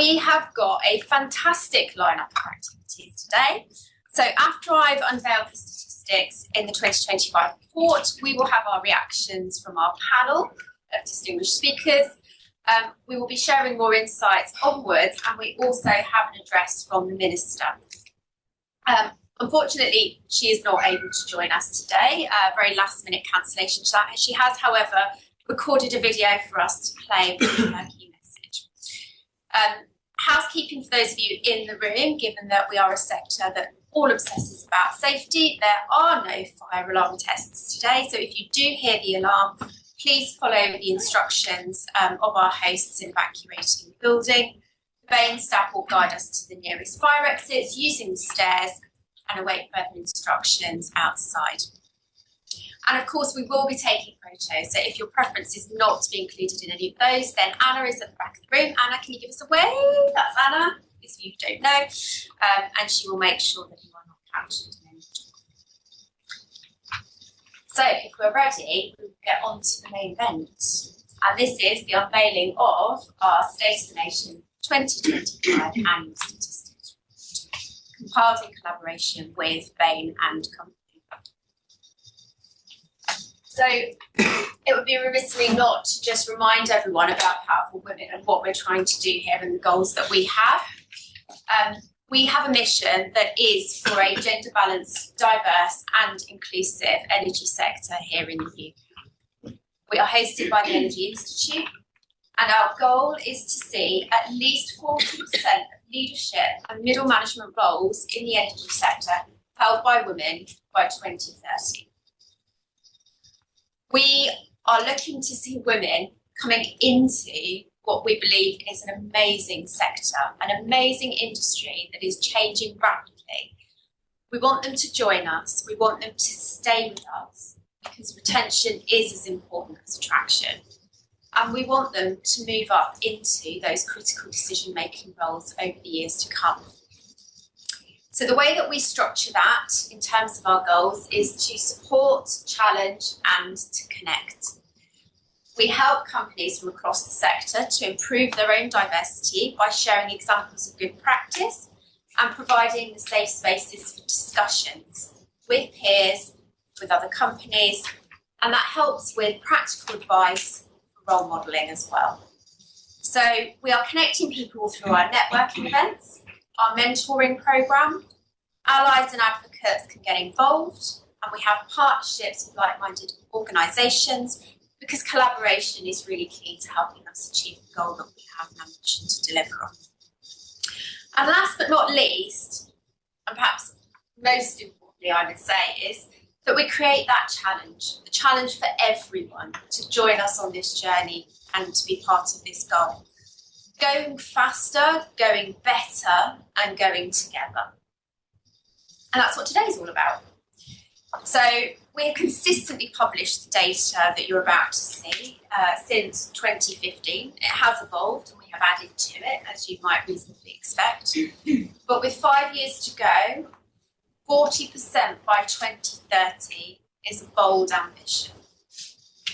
We have got a fantastic lineup of activities today. So after I've unveiled the statistics in the 2025 report, we will have our reactions from our panel of distinguished speakers. We will be sharing more insights onwards, and we also have an address from the Minister. Unfortunately, she is not able to join us today, very last minute cancellation. She has, however, recorded a video for us to play with her key message. Housekeeping for those of you in the room, given that we are a sector that all obsesses about safety, there are no fire alarm tests today, so if you do hear the alarm, please follow the instructions of our hosts in evacuating the building. The Bain staff will guide us to the nearest fire exits using the stairs and await further instructions outside. And of course, we will be taking photos, so if your preference is not to be included in any of those, then Anna is at the back of the room. Anna, can you give us a wave? That's Anna, if you don't know, and she will make sure that you are not captured in any photograph. So if we're ready, we'll get on to the main event. And this is the unveiling of our State of the Nation 2025 annual statistics, compiled in collaboration with Bain Company. So it would be remiss of me not to just remind everyone about powerful women and what we're trying to do here and the goals that we have. We have a mission that is for a gender balanced, diverse and inclusive energy sector here in the UK. We are hosted by the Energy Institute, and our goal is to see at least 40% of leadership and middle management roles in the energy sector held by women by 2030. We are looking to see women coming into what we believe is an amazing sector, an amazing industry that is changing rapidly. We want them to join us. We want them to stay with us because retention is as important as attraction. And we want them to move up into those critical decision-making roles over the years to come. So the way that we structure that in terms of our goals is to support, challenge and to connect. We help companies from across the sector to improve their own diversity by sharing examples of good practice and providing the safe spaces for discussions with peers, with other companies, and that helps with practical advice for role modelling as well. So we are connecting people through our networking events, our mentoring programme. Allies and advocates can get involved, and we have partnerships with like-minded organisations because collaboration is really key to helping us achieve the goal that we have an ambition to deliver on. And last but not least, and perhaps most importantly I would say, is that we create that challenge, the challenge for everyone to join us on this journey and to be part of this goal. Going faster, going better, and going together. And that's what today's all about. So we've consistently published the data that you're about to see since 2015. It has evolved and we have added to it, as you might reasonably expect. But with 5 years to go, 40% by 2030 is a bold ambition.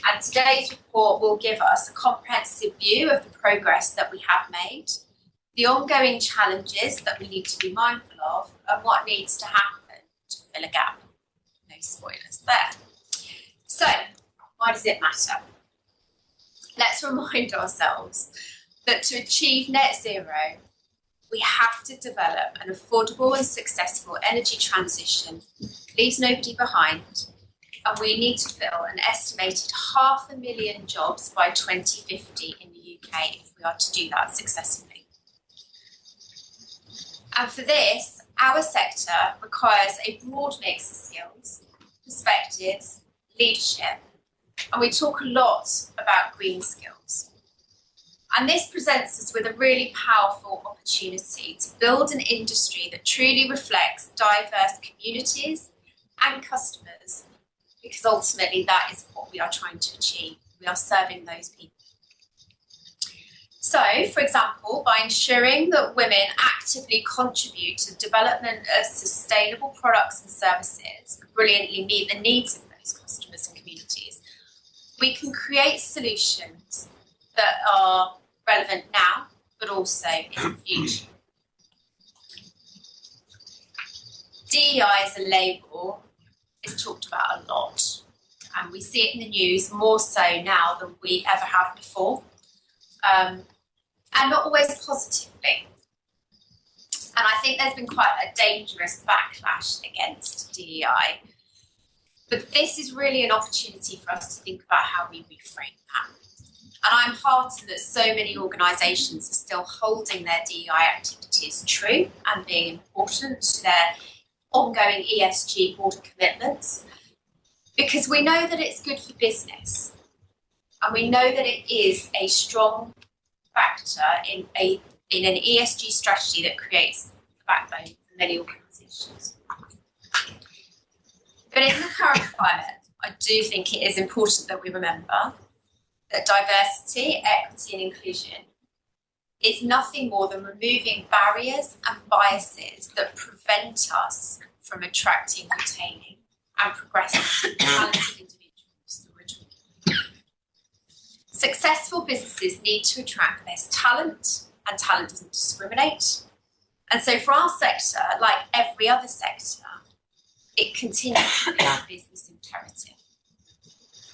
And today's report will give us a comprehensive view of the progress that we have made, the ongoing challenges that we need to be mindful of, and what needs to happen to fill a gap. No spoilers there. So, why does it matter? Let's remind ourselves that to achieve net zero, we have to develop an affordable and successful energy transition, leaves nobody behind, and we need to fill an estimated 500,000 jobs by 2050 in the UK if we are to do that successfully. And for this, our sector requires a broad mix of skills, perspectives, leadership, and we talk a lot about green skills. And this presents us with a really powerful opportunity to build an industry that truly reflects diverse communities and customers, because ultimately that is what we are trying to achieve. We are serving those people. So, for example, by ensuring that women actively contribute to the development of sustainable products and services that brilliantly meet the needs of those customers and communities, we can create solutions that are relevant now but also in the future. DEI as a label is talked about a lot, and we see it in the news more so now than we ever have before, and not always positively. And I think there's been quite a dangerous backlash against DEI. But this is really an opportunity for us to think about how we reframe that. And I'm heartened that so many organisations are still holding their DEI activities true and being important to their ongoing ESG broader commitments, because we know that it's good for business, and we know that it is a strong factor in an ESG strategy that creates the backbone for many organisations. But in the current climate, I do think it is important that we remember that diversity, equity and inclusion is nothing more than removing barriers and biases that prevent us from attracting, retaining and progressing talented individuals that we're talking about. Successful businesses need to attract best talent, and talent doesn't discriminate. And so for our sector, like every other sector, it continues to be a business imperative.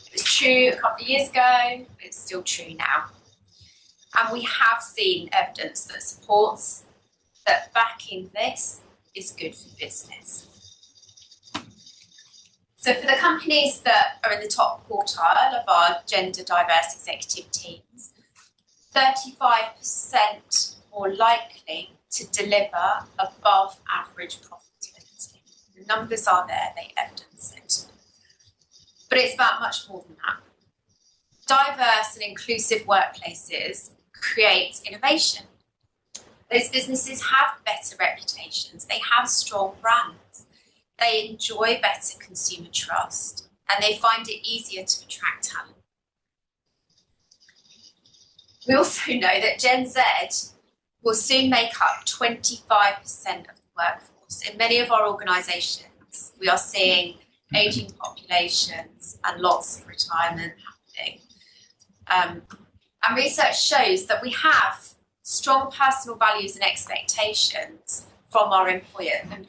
It was true a couple of years ago, but it's still true now. And we have seen evidence that supports that backing this is good for business. So for the companies that are in the top quartile of our gender diverse executive teams, 35% more likely to deliver above average profitability. The numbers are there, they evidence it. But it's about much more than that. Diverse and inclusive workplaces create innovation. Those businesses have better reputations, they have strong brands, they enjoy better consumer trust, and they find it easier to attract talent. We also know that Gen Z will soon make up 25% of the workforce. In many of our organisations, we are seeing ageing populations and lots of retirement happening. And research shows that we have strong personal values and expectations from our employers, and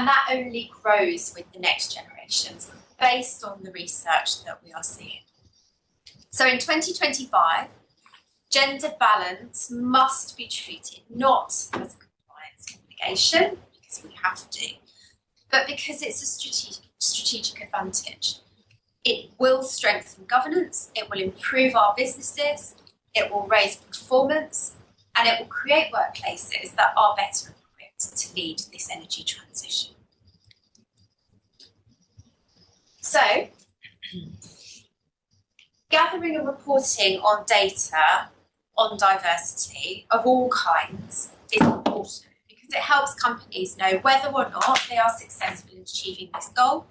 that only grows with the next generations based on the research that we are seeing. So in 2025, gender balance must be treated not as a compliance obligation, because we have to, but because it's a strategic advantage. It will strengthen governance, it will improve our businesses, it will raise performance, and it will create workplaces that are better equipped to lead this energy transition. So, gathering and reporting on data on diversity of all kinds is important because it helps companies know whether or not they are successful in achieving this goal,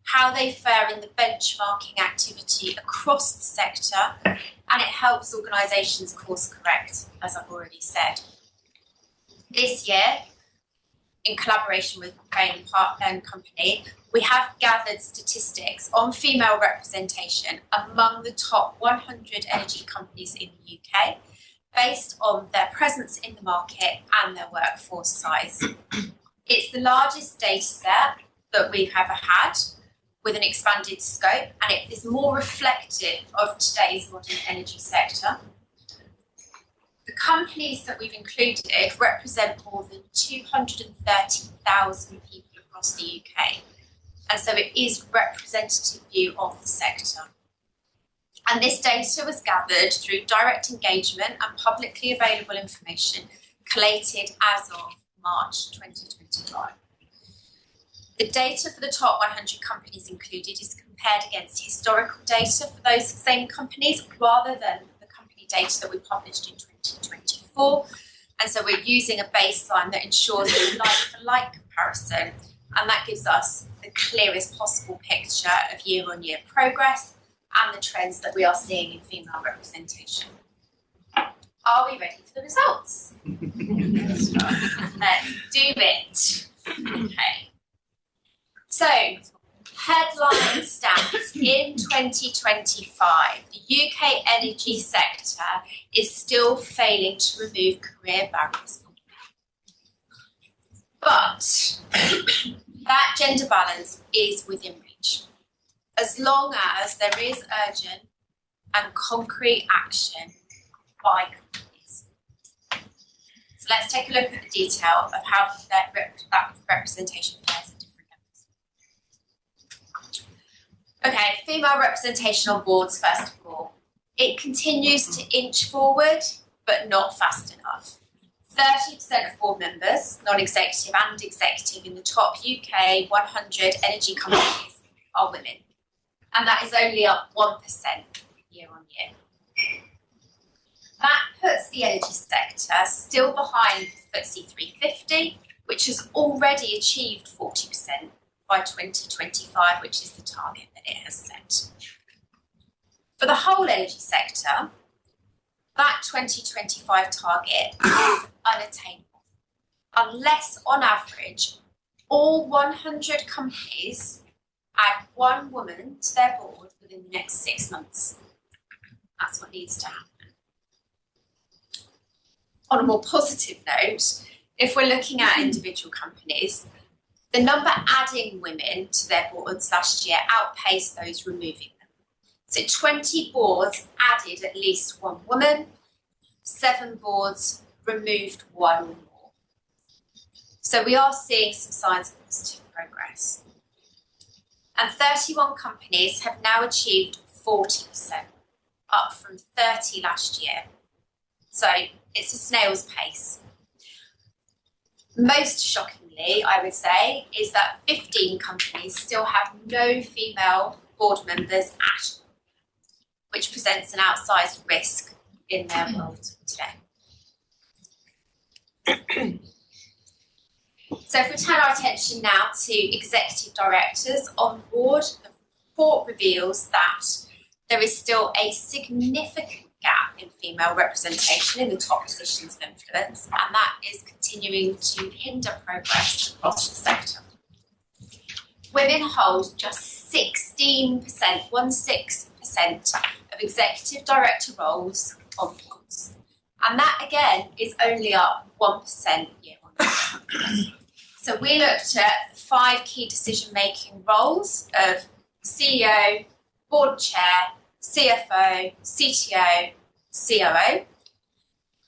how they fare in the benchmarking activity across the sector, and it helps organisations course correct, as I've already said. This year, in collaboration with Bain Company, we have gathered statistics on female representation among the top 100 energy companies in the UK, based on their presence in the market and their workforce size. It's the largest data set that we've ever had, with an expanded scope, and it is more reflective of today's modern energy sector. The companies that we've included represent more than 230,000 people across the UK, and so it is a representative view of the sector. And this data was gathered through direct engagement and publicly available information collated as of March 2025. The data for the top 100 companies included is compared against historical data for those same companies rather than the company data that we published in 2024. And so we're using a baseline that ensures a like-for-like comparison, and that gives us the clearest possible picture of year-on-year progress and the trends that we are seeing in female representation. Are we ready for the results? Let's do it. Okay. So, headline stats in 2025, the UK energy sector is still failing to remove career barriers. But that gender balance is within reach, as long as there is urgent and concrete action by companies. So let's take a look at the detail of how that representation fares at different levels. Okay, female representation on boards, first of all. It continues to inch forward, but not fast enough. 30% of board members, non-executive and executive, in the top UK 100 energy companies are women. And that is only up 1% year on year. That puts the energy sector still behind the FTSE 350, which has already achieved 40% by 2025, which is the target that it has set. For the whole energy sector, that 2025 target is unattainable, unless on average all 100 companies add one woman to their board within the next 6 months. That's what needs to happen. On a more positive note, if we're looking at individual companies, the number adding women to their boards last year outpaced those removing them. So 20 boards added at least one woman, 7 boards removed one or more. So we are seeing some signs of positive progress. And 31 companies have now achieved 40%, up from 30 last year. So it's a snail's pace. Most shockingly, I would say, is that 15 companies still have no female board members at all, which presents an outsized risk in their world today. So if we turn our attention now to executive directors on board, the report reveals that there is still a significant gap in female representation in the top positions of influence, and that is continuing to hinder progress across the sector. Women hold just 16%, 16% of executive director roles on boards. And that again is only up 1% year on year. So we looked at 5 key decision-making roles of CEO, board chair, CFO, CTO, COO,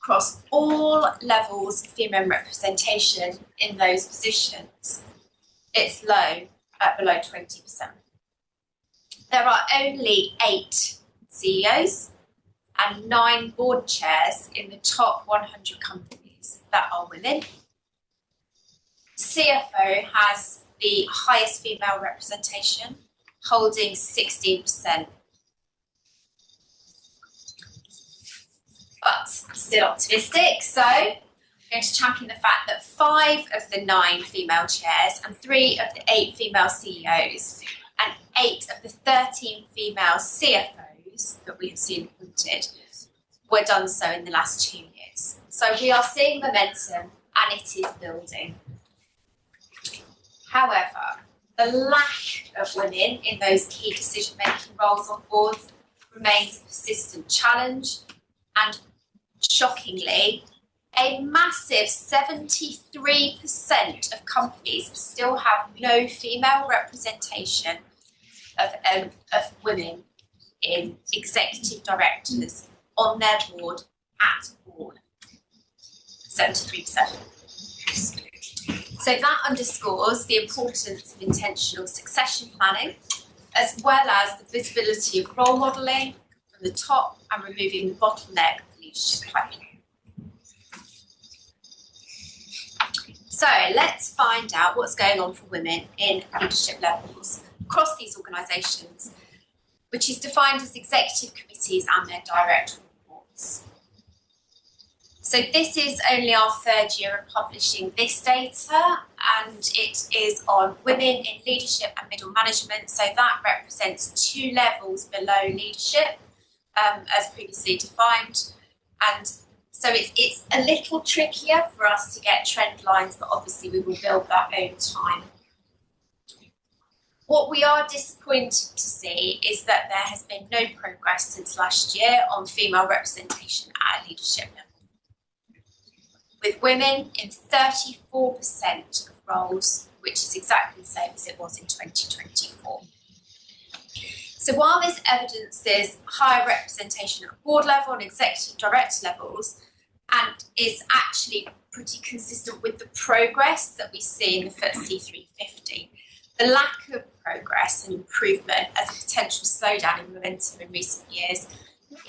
across all levels of female representation in those positions. It's low at below 20%. There are only 8 CEOs and 9 board chairs in the top 100 companies that are women. CFO has the highest female representation, holding 16%. But still optimistic, so I'm going to champion the fact that 5 of the 9 female chairs and 3 of the 8 female CEOs and 8 of the 13 female CFOs that we have seen appointed were done so in the last 2 years. So we are seeing momentum and it is building. However, the lack of women in those key decision-making roles on boards remains a persistent challenge, and shockingly, a massive 73% of companies still have no female representation of women in executive directors on their board at all. 73%. So that underscores the importance of intentional succession planning, as well as the visibility of role modelling from the top and removing the bottleneck of leadership pipeline. So let's find out what's going on for women in leadership levels across these organisations, which is defined as executive committees and their direct reports. So this is only our 3rd year of publishing this data, and it is on women in leadership and middle management. So that represents 2 levels below leadership, as previously defined. And so it's a little trickier for us to get trend lines, but obviously we will build that over time. What we are disappointed to see is that there has been no progress since last year on female representation at a leadership level, with women in 34% of roles, which is exactly the same as it was in 2024. So while this evidences higher representation at board level and executive director levels, and is actually pretty consistent with the progress that we see in the FTSE 350, the lack of progress and improvement as a potential slowdown in momentum in recent years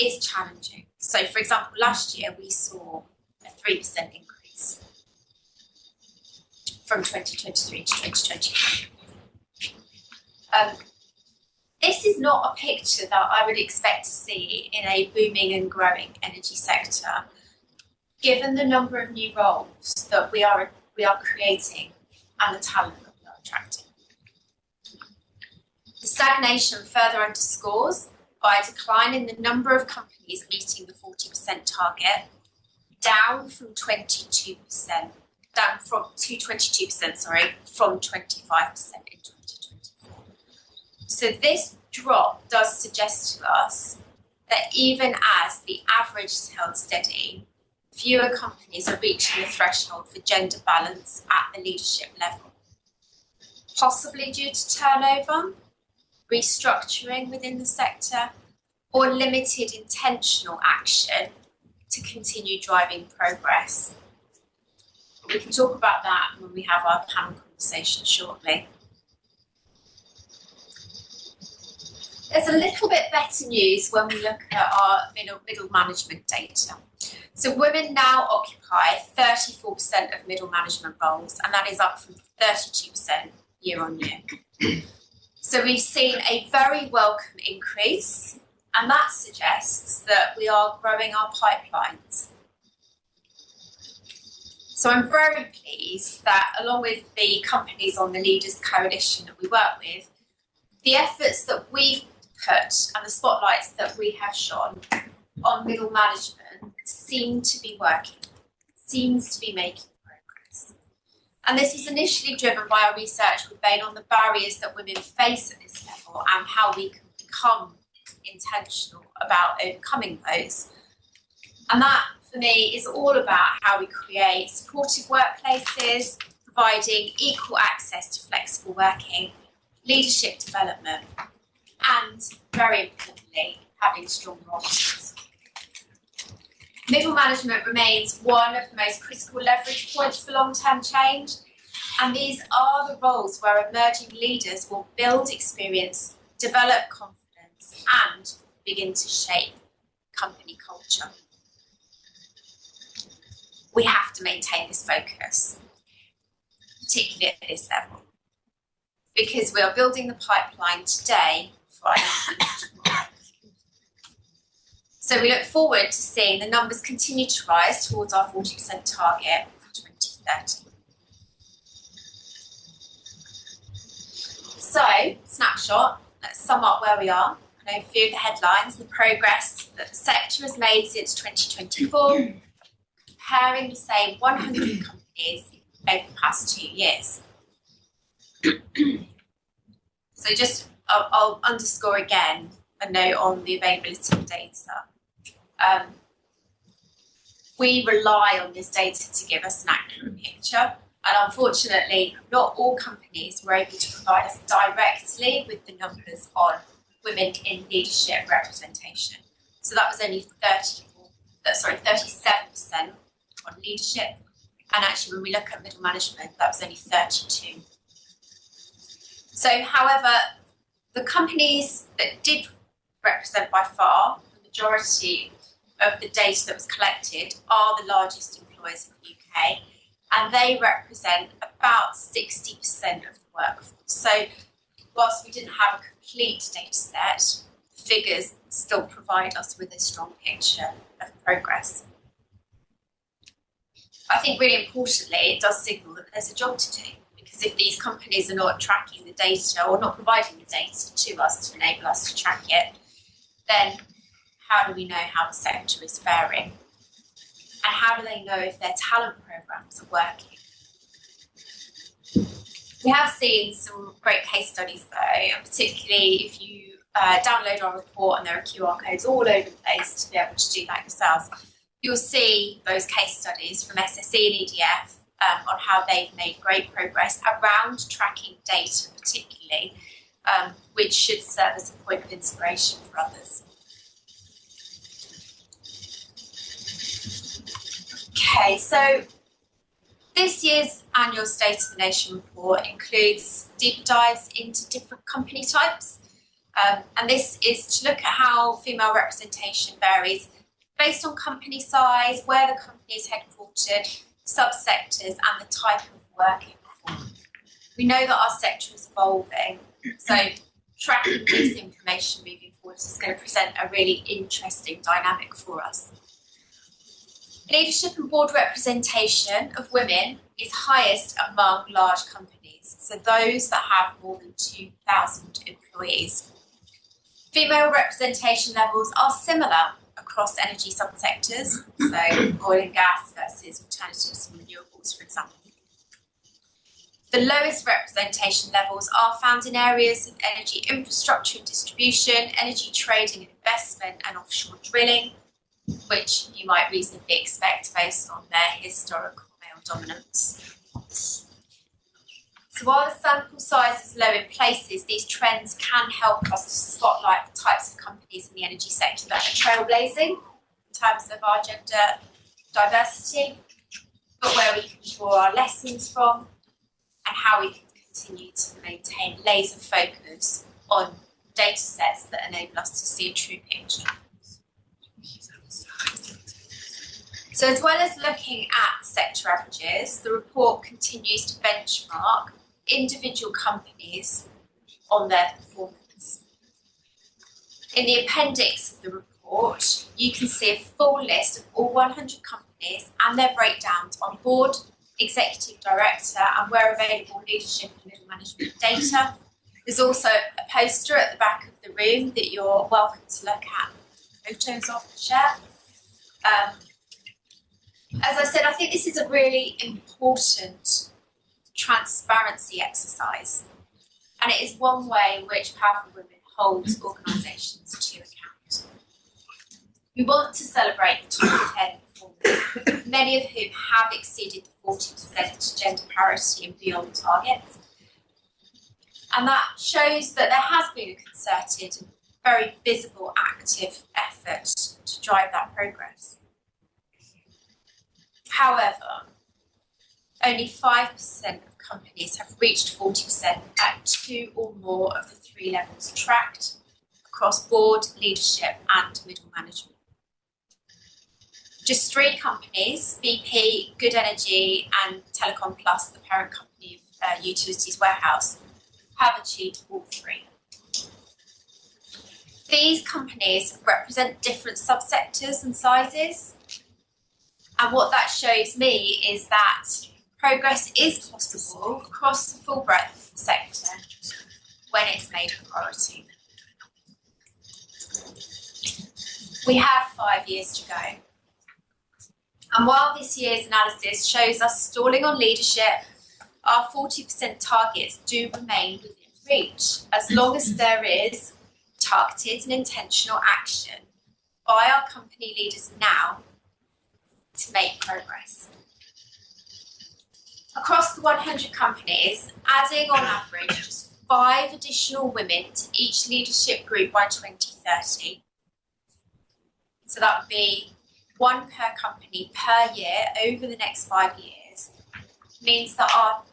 is challenging. So, for example, last year we saw a 3% increase from 2023 to 2024. This is not a picture that I would expect to see in a booming and growing energy sector, given the number of new roles that we are creating and the talent that we are attracting. The stagnation further underscores by a decline in the number of companies meeting the 40% target, down from 22%, from 25% in 2024. So this drop does suggest to us that even as the average is held steady, fewer companies are reaching the threshold for gender balance at the leadership level, possibly due to turnover, restructuring within the sector, or limited intentional action to continue driving progress. We can talk about that when we have our panel conversation shortly. There's a little bit better news when we look at our middle management data. So women now occupy 34% of middle management roles, and that is up from 32% year on year. So we've seen a very welcome increase, and that suggests that we are growing our pipelines. So I'm very pleased that along with the companies on the Leaders Coalition that we work with, the efforts that we've put and the spotlights that we have shone on middle management seem to be working, seems to be making progress. And this was initially driven by our research with Bain on the barriers that women face at this level and how we can become intentional about overcoming those. And that, for me, is all about how we create supportive workplaces, providing equal access to flexible working, leadership development, and, very importantly, having strong roles. Middle management remains one of the most critical leverage points for long-term change, and these are the roles where emerging leaders will build experience, develop confidence, and begin to shape company culture. We have to maintain this focus, particularly at this level, because we are building the pipeline today for our tomorrow. So we look forward to seeing the numbers continue to rise towards our 40% target for 2030. So, snapshot, let's sum up where we are. I know a few of the headlines, the progress that the sector has made since 2024, comparing the same 100 companies over the past 2 years. So just, I'll underscore again a note on the availability of data. We rely on this data to give us an accurate picture, and unfortunately, not all companies were able to provide us directly with the numbers on women in leadership representation. So that was only 37% on leadership, and actually when we look at middle management, that was only 32%. So, however, the companies that did represent by far the majority of the data that was collected are the largest employers in the UK, and they represent about 60% of the workforce. So whilst we didn't have a complete data set, figures still provide us with a strong picture of progress. I think really importantly, it does signal that there's a job to do, because if these companies are not tracking the data or not providing the data to us to enable us to track it, then how do we know how the sector is faring? And how do they know if their talent programs are working? We have seen some great case studies though, and particularly if you download our report, and there are QR codes all over the place to be able to do that yourselves, you'll see those case studies from SSE and EDF on how they've made great progress around tracking data particularly, which should serve as a point of inspiration for others. Okay, so this year's annual State of the Nation report includes deeper dives into different company types, and this is to look at how female representation varies based on company size, where the company is headquartered, subsectors, and the type of work it performs. We know that our sector is evolving, so tracking this information moving forward is going to present a really interesting dynamic for us. Leadership and board representation of women is highest among large companies, so those that have more than 2,000 employees. Female representation levels are similar across energy subsectors, so oil and gas versus alternatives and renewables, for example. The lowest representation levels are found in areas of energy infrastructure and distribution, energy trading and investment, and offshore drilling, which you might reasonably expect based on their historical male dominance. So while the sample size is low in places, these trends can help us to spotlight the types of companies in the energy sector that are trailblazing in terms of our gender diversity, but where we can draw our lessons from and how we can continue to maintain laser focus on data sets that enable us to see a true picture. So as well as looking at sector averages, the report continues to benchmark individual companies on their performance. In the appendix of the report, you can see a full list of all 100 companies and their breakdowns on board, executive director, and where available, leadership and middle management data. There's also a poster at the back of the room that you're welcome to look at photos of and share. As I said, I think this is a really important transparency exercise, and it is one way in which Powerful Women holds organisations to account. We want to celebrate the top 10 performers, many of whom have exceeded the 40% gender parity and beyond targets, and that shows that there has been a concerted and very visible active effort to drive that progress. However, only 5% of companies have reached 40% at 2 or more of the 3 levels tracked across board, leadership and middle management. Just 3 companies, BP, Good Energy and Telecom Plus, the parent company of Utilities Warehouse, have achieved all 3. These companies represent different subsectors and sizes. And what that shows me is that progress is possible across the full breadth of the sector when it's made a priority. We have 5 years to go. And while this year's analysis shows us stalling on leadership, our 40% targets do remain within reach, as long as there is targeted and intentional action by our company leaders now to make progress. Across the 100 companies, adding on average just 5 additional women to each leadership group by 2030. So that would be 1 per company per year over the next 5 years, means that our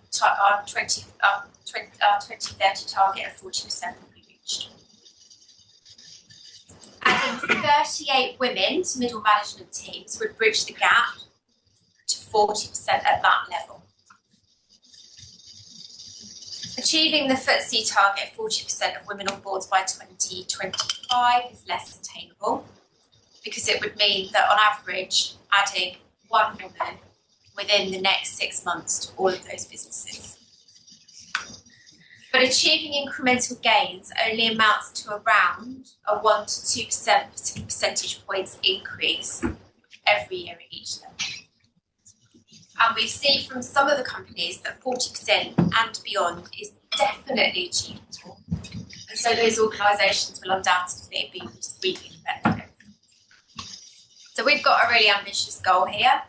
2030 target of 40% will be reached. Adding 38 women to middle management teams would bridge the gap to 40% at that level. Achieving the FTSE target of 40% of women on boards by 2025 is less attainable, because it would mean that on average adding 1 woman within the next 6 months to all of those businesses. But achieving incremental gains only amounts to around a 1 to 2% percentage points increase every year at each level. And we see from some of the companies that 40% and beyond is definitely achievable. And so those organisations will undoubtedly be reaping the benefit. So we've got a really ambitious goal here.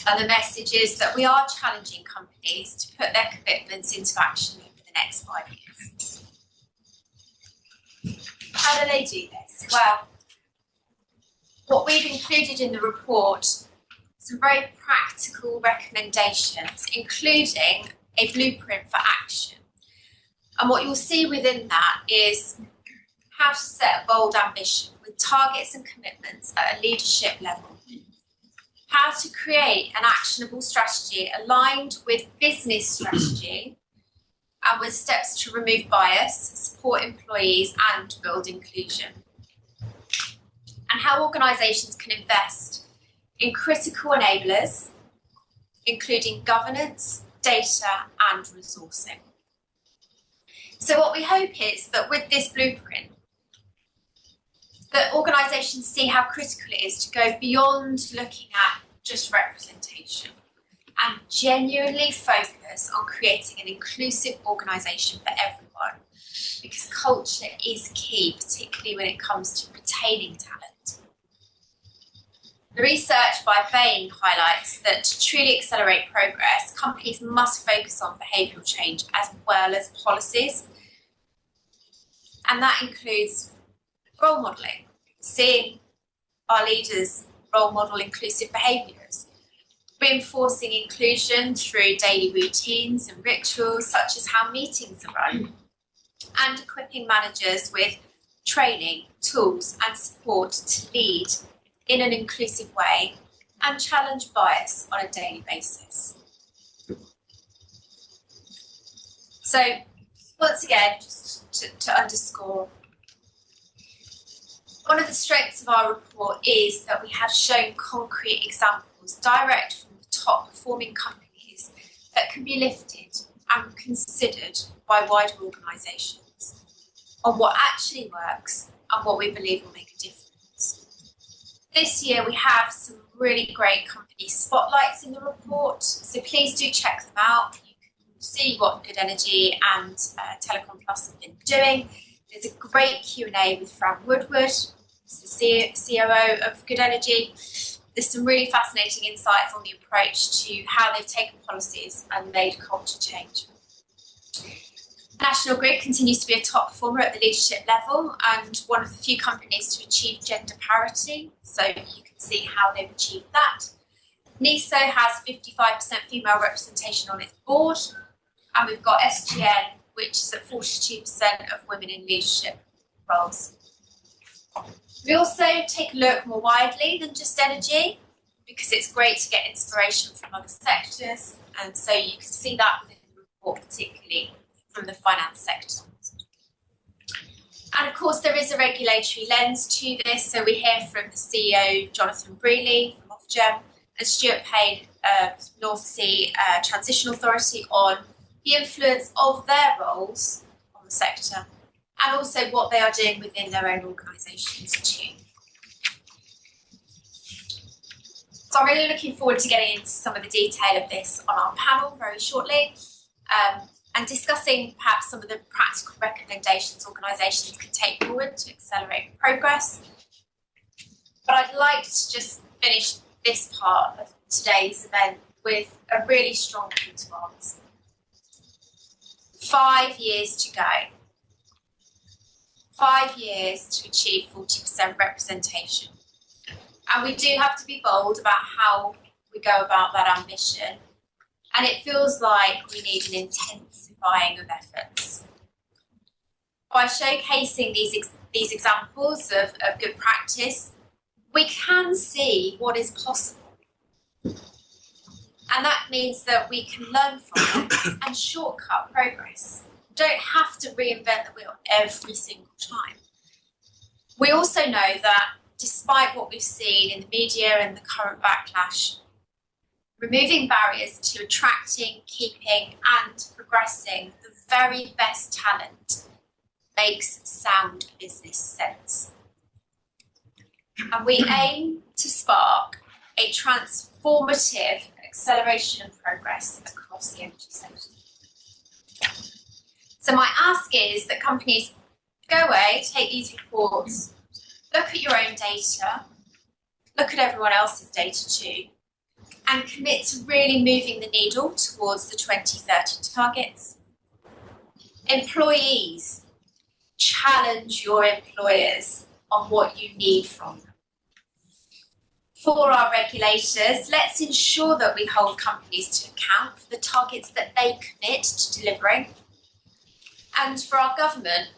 And the message is that we are challenging companies to put their commitments into action over the next 5 years. How do they do this? Well, what we've included in the report, some very practical recommendations, including a blueprint for action. And what you'll see within that is how to set a bold ambition with targets and commitments at a leadership level. How to create an actionable strategy aligned with business strategy and with steps to remove bias, support employees and build inclusion. And how organisations can invest in critical enablers, including governance, data and resourcing. So what we hope is that with this blueprint, that organisations see how critical it is to go beyond looking at just representation and genuinely focus on creating an inclusive organisation for everyone, because culture is key, particularly when it comes to retaining talent. The research by Bain highlights that to truly accelerate progress, companies must focus on behavioural change as well as policies. And that includes role modelling, seeing our leaders role model inclusive behaviours, reinforcing inclusion through daily routines and rituals such as how meetings are run, and equipping managers with training, tools and support to lead in an inclusive way and challenge bias on a daily basis. So once again, just to underscore, one of the strengths of our report is that we have shown concrete examples direct from the top performing companies that can be lifted and considered by wider organisations on what actually works and what we believe will make a difference. This year we have some really great company spotlights in the report, so please do check them out. You can see what Good Energy and Telecom Plus have been doing. There's a great Q&A with Fran Woodward, the COO of Good Energy. There's some really fascinating insights on the approach to how they've taken policies and made culture change. National Grid continues to be a top performer at the leadership level and one of the few companies to achieve gender parity, so you can see how they've achieved that. NESO has 55% female representation on its board, and we've got SGN, which is at 42% of women in leadership roles. We also take a look more widely than just energy, because it's great to get inspiration from other sectors, and so you can see that within the report, particularly from the finance sector. And of course there is a regulatory lens to this, so we hear from the CEO Jonathan Brealey from Ofgem and Stuart Payne of North Sea Transition Authority on the influence of their roles on the sector and also what they are doing within their own organisations too. So I'm really looking forward to getting into some of the detail of this on our panel very shortly and discussing perhaps some of the practical recommendations organisations can take forward to accelerate progress. But I'd like to just finish this part of today's event with a really strong call to arms. 5 years to go. 5 years to achieve 40% representation. And we do have to be bold about how we go about that ambition. And it feels like we need an intensifying of efforts. By showcasing these examples of good practice, we can see what is possible. And that means that we can learn from it and shortcut progress. We don't have to reinvent the wheel every single time. We also know that despite what we've seen in the media and the current backlash, removing barriers to attracting, keeping and progressing the very best talent makes sound business sense. And we aim to spark a transformational transformative acceleration and progress across the energy sector. So my ask is that companies go away, take these reports, look at your own data, look at everyone else's data too, and commit to really moving the needle towards the 2030 targets. Employees, challenge your employers on what you need from them. For our regulators, let's ensure that we hold companies to account for the targets that they commit to delivering. And for our government,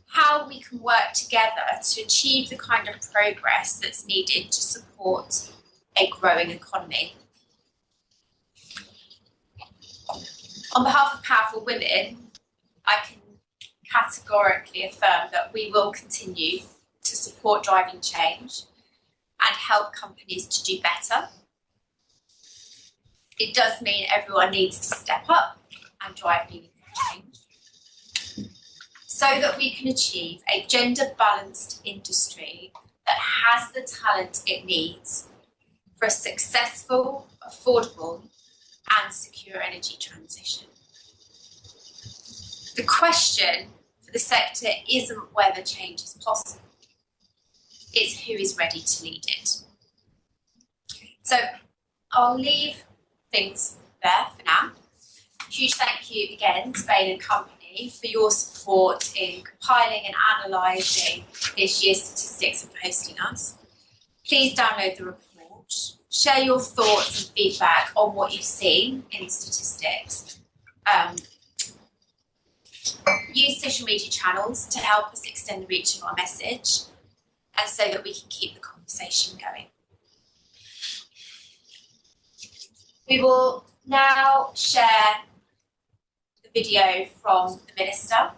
how we can work together to achieve the kind of progress that's needed to support a growing economy. On behalf of Powerful Women, I can categorically affirm that we will continue to support driving change and help companies to do better. It does mean everyone needs to step up and drive meaningful change so that we can achieve a gender-balanced industry that has the talent it needs for a successful, affordable and secure energy transition. The question for the sector isn't whether change is possible, it's who is ready to lead it. So I'll leave things there for now. Huge thank you again to Bain Company for your support in compiling and analysing this year's statistics and hosting us. Please download the report, share your thoughts and feedback on what you've seen in statistics. Use social media channels to help us extend the reach of our message and so that we can keep the conversation going. We will now share the video from the Minister.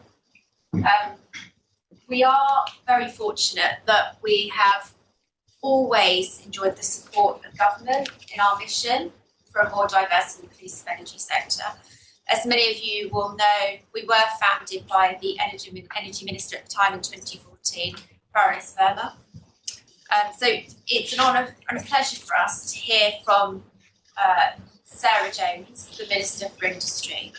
We are very fortunate that we have always enjoyed the support of government in our mission for a more diverse and inclusive energy sector. As many of you will know, we were founded by the Energy Minister at the time in 2014, Paris Verma. So it's an honour and a pleasure for us to hear from Sarah Jones, the Minister for Industry.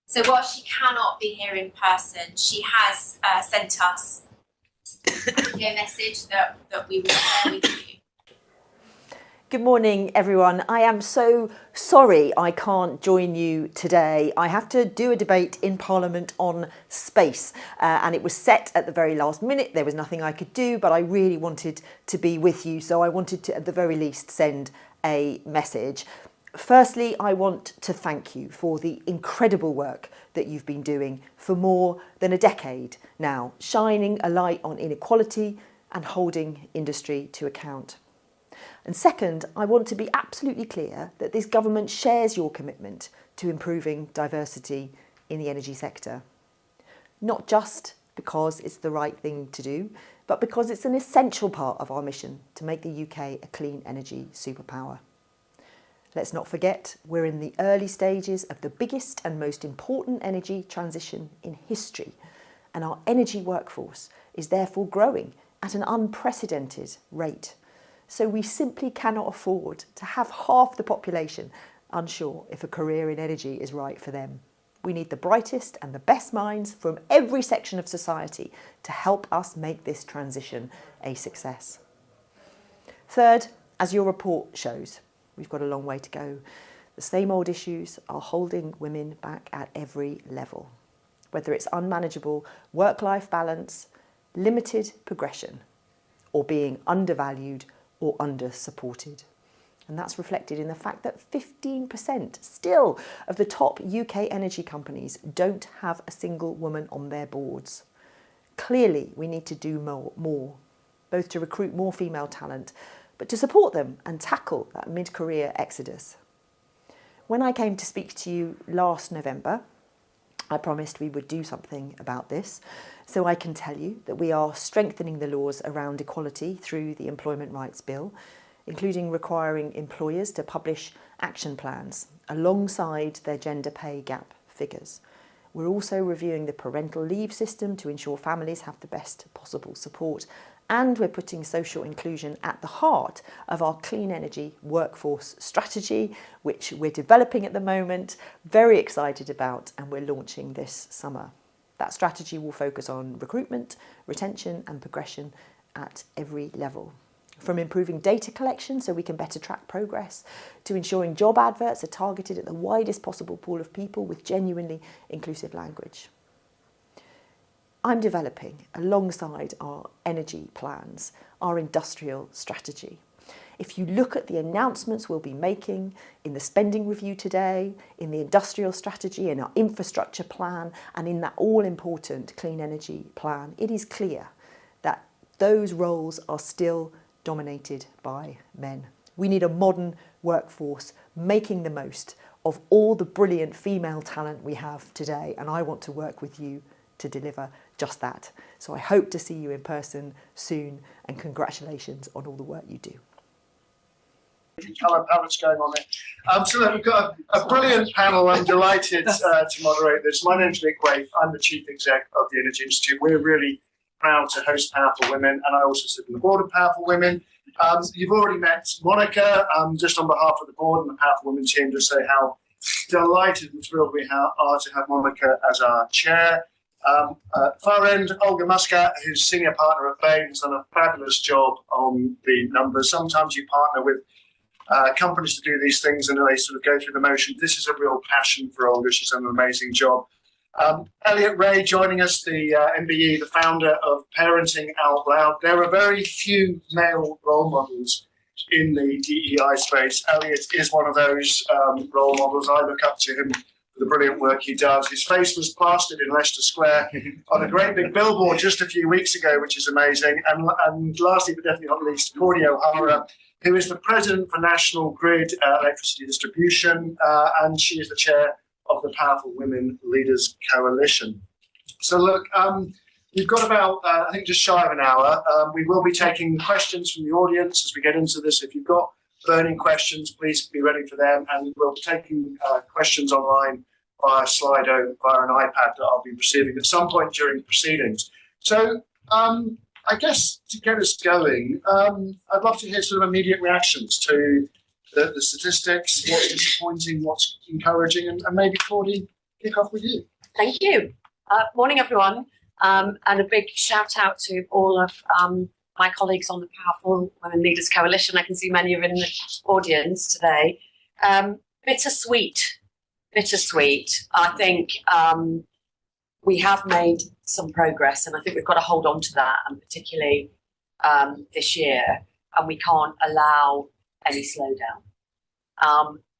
So while she cannot be here in person, she has sent us a message that we will share with you. Good morning, everyone. I am so sorry I can't join you today. I have to do a debate in Parliament on space, and it was set at the very last minute. There was nothing I could do, but I really wanted to be with you, so I wanted to, at the very least, send a message. Firstly, I want to thank you for the incredible work that you've been doing for more than a decade now, shining a light on inequality and holding industry to account. And second, I want to be absolutely clear that this government shares your commitment to improving diversity in the energy sector. Not just because it's the right thing to do, but because it's an essential part of our mission to make the UK a clean energy superpower. Let's not forget, we're in the early stages of the biggest and most important energy transition in history, and our energy workforce is therefore growing at an unprecedented rate. So we simply cannot afford to have half the population unsure if a career in energy is right for them. We need the brightest and the best minds from every section of society to help us make this transition a success. Third, as your report shows, we've got a long way to go. The same old issues are holding women back at every level, whether it's unmanageable work-life balance, limited progression, or being undervalued or under-supported. And that's reflected in the fact that 15% still of the top UK energy companies don't have a single woman on their boards. Clearly, we need to do more, both to recruit more female talent, but to support them and tackle that mid-career exodus. When I came to speak to you last November, I promised we would do something about this, so I can tell you that we are strengthening the laws around equality through the Employment Rights Bill, including requiring employers to publish action plans alongside their gender pay gap figures. We're also reviewing the parental leave system to ensure families have the best possible support, And we're putting social inclusion at the heart of our clean energy workforce strategy, which we're developing at the moment, very excited about, and we're launching this summer. That strategy will focus on recruitment, retention and progression at every level. From improving data collection so we can better track progress, to ensuring job adverts are targeted at the widest possible pool of people with genuinely inclusive language. I'm developing, alongside our energy plans, our industrial strategy. If you look at the announcements we'll be making in the spending review today, in the industrial strategy, in our infrastructure plan, and in that all-important clean energy plan, it is clear that those roles are still dominated by men. We need a modern workforce making the most of all the brilliant female talent we have today, and I want to work with you to deliver just that. So I hope to see you in person soon, and congratulations on all the work you do. Colour palettes going on there. So look, we've got a brilliant panel. I'm delighted to moderate this. My name's Nick Waite. I'm the Chief Exec of the Energy Institute. We're really proud to host Powerful Women, and I also sit on the board of Powerful Women. You've already met Monica. Just on behalf of the board and the Powerful Women team, to say how delighted and thrilled we are to have Monica as our chair. Far end, Olga Muscat, who's senior partner at Bain, has done a fabulous job on the numbers. Sometimes you partner with companies to do these things and they sort of go through the motion. This is a real passion for Olga. She's done an amazing job. Elliot Ray joining us, the MBE, the founder of Parenting Out Loud. There are very few male role models in the DEI space. Elliot is one of those role models. I look up to him for the brilliant work he does. His face was plastered in Leicester Square on a great big billboard just a few weeks ago, which is amazing. And lastly, but definitely not least, Courtney O'Hara, who is the president for National Grid Electricity Distribution, and she is the chair of the Powerful Women Leaders Coalition. So look, we've got about, I think, just shy of an hour. We will be taking questions from the audience as we get into this. If you've got burning questions, please be ready for them. And we'll be taking questions online via Slido, via an iPad that I'll be receiving at some point during the proceedings. So I guess to get us going, I'd love to hear sort of immediate reactions to the statistics, what's disappointing, what's encouraging, and maybe Claudie, kick off with you. Thank you. Morning, everyone, and a big shout out to all of my colleagues on the Powerful Women Leaders Coalition. I can see many of you in the audience today. Bittersweet. I think we have made some progress, and I think we've got to hold on to that, and particularly this year, and we can't allow any slowdown.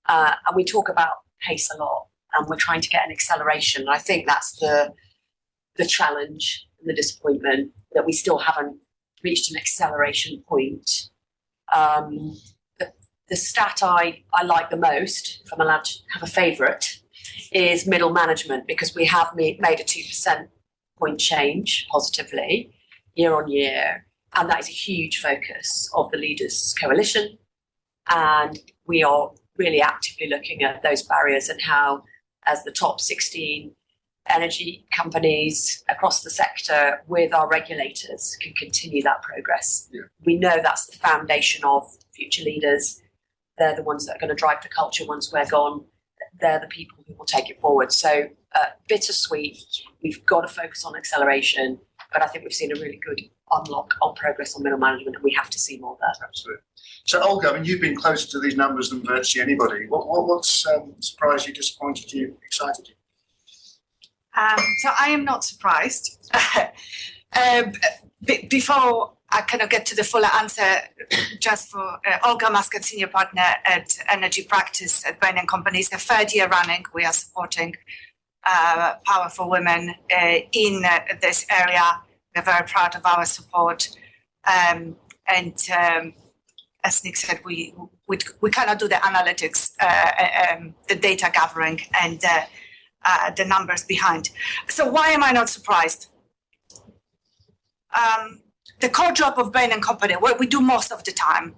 And we talk about pace a lot, and we're trying to get an acceleration. I think that's the challenge and the disappointment, that we still haven't reached an acceleration point. The stat I like the most, if I'm allowed to have a favourite, is middle management, because we have made a 2% point change positively year on year, and that is a huge focus of the Leaders Coalition. And we are really actively looking at those barriers and how, as the top 16 energy companies across the sector with our regulators, can continue that progress. Yeah. We know that's the foundation of future leaders. They're the ones that are going to drive the culture once we're gone. They're the people who will take it forward. So bittersweet, we've got to focus on acceleration, but I think we've seen a really good unlock on progress on middle management, and we have to see more of that. Absolutely. So Olga, I mean, you've been closer to these numbers than virtually anybody. What's surprised you, disappointed you, excited you? So I am not surprised. Before I kind of get to the fuller answer, just for Olga Muscat, senior partner at Energy Practice at Bain Company, it's the third year running. We are supporting Powerful Women in this area. We're very proud of our support. And as Nick said, we cannot do the analytics, the data gathering, and the numbers behind. So why am I not surprised? The core job of Bain Company, what we do most of the time,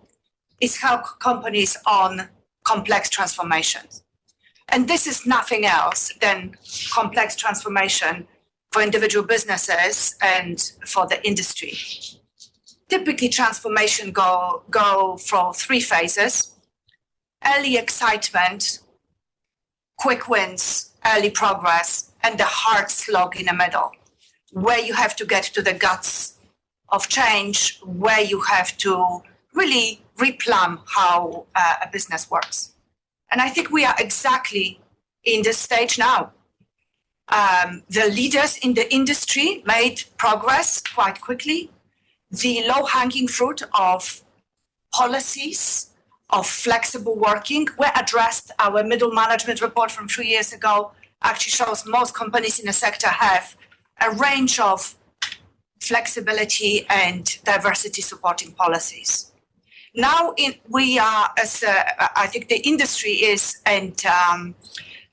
is help companies on complex transformations. And this is nothing else than complex transformation for individual businesses and for the industry. typically transformation go for 3 phases: early excitement, quick wins, early progress, and the hard slog in the middle, where you have to get to the guts of change, where you have to really replan how a business works. And I think we are exactly in this stage now. The leaders in the industry made progress quite quickly. The low-hanging fruit of policies, of flexible working were addressed. Our middle management report from 3 years ago actually shows most companies in the sector have a range of flexibility and diversity supporting policies. Now we are, I think the industry is, and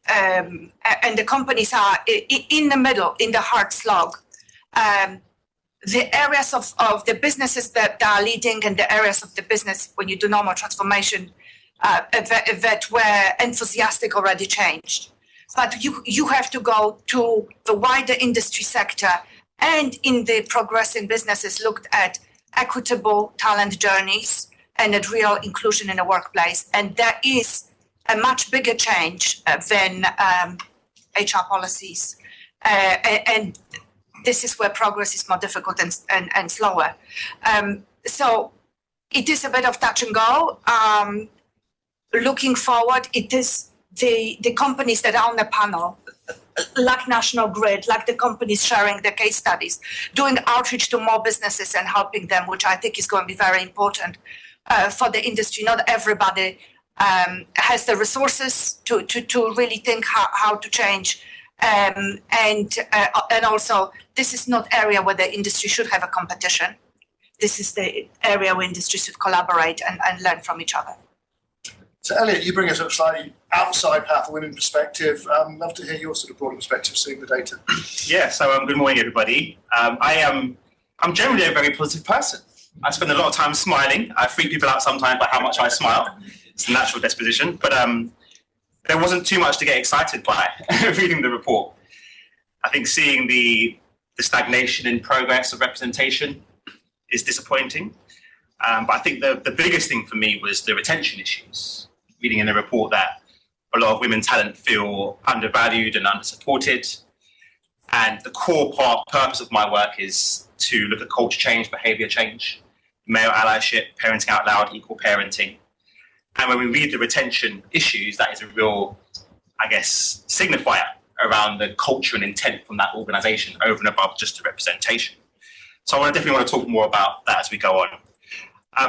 the companies are in the middle, in the hard slog. The areas of the businesses that are leading and the areas of the business when you do normal transformation that were enthusiastic already changed. But you have to go to the wider industry sector, and in the progressing businesses looked at equitable talent journeys and at real inclusion in the workplace. And there is a much bigger change than HR policies. And this is where progress is more difficult and slower. So it is a bit of touch and go. Looking forward, it is the companies that are on the panel, like National Grid, like the companies sharing the case studies, doing outreach to more businesses and helping them, which I think is going to be very important for the industry. Not everybody has the resources to really think how to change. And also, this is not area where the industry should have a competition. This is the area where industry should collaborate and learn from each other. So, Elliot, you bring us a slightly outside Powerful Women perspective. Love to hear your sort of broader perspective, seeing the data. Yeah, so good morning, everybody. I'm generally a very positive person. I spend a lot of time smiling. I freak people out sometimes by how much I smile. It's a natural disposition. But there wasn't too much to get excited by reading the report. I think seeing the stagnation in progress of representation is disappointing. But I think the biggest thing for me was the retention issues. Reading in the report that a lot of women talent feel undervalued and undersupported. And the core purpose of my work is to look at culture change, behaviour change, male allyship, parenting out loud, equal parenting. And when we read the retention issues, that is a real, I guess, signifier around the culture and intent from that organisation over and above just the representation. So I definitely want to talk more about that as we go on.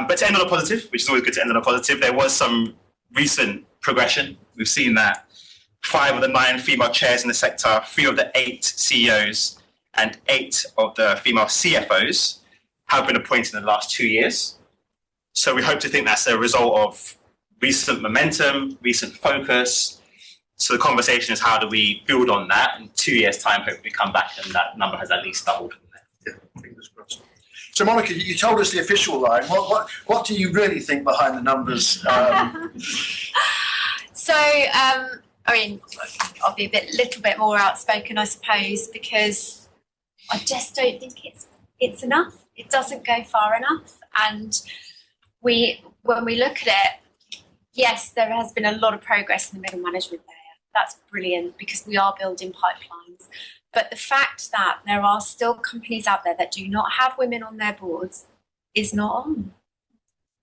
But to end on a positive, which is always good to end on a positive, there was some recent progression. We've seen that 5 of the 9 female chairs in the sector, 3 of the 8 CEOs, and 8 of the female CFOs have been appointed in the last 2 years. So we hope to think that's a result of recent momentum, recent focus. So the conversation is how do we build on that? In 2 years' time, hopefully we come back and that number has at least doubled. Yeah, fingers crossed. So, Monica, you told us the official line. What do you really think behind the numbers? I'll be a little bit more outspoken, I suppose, because I just don't think it's enough. It doesn't go far enough. And when we look at it, yes, there has been a lot of progress in the middle management layer. That's brilliant because we are building pipelines. But the fact that there are still companies out there that do not have women on their boards is not on.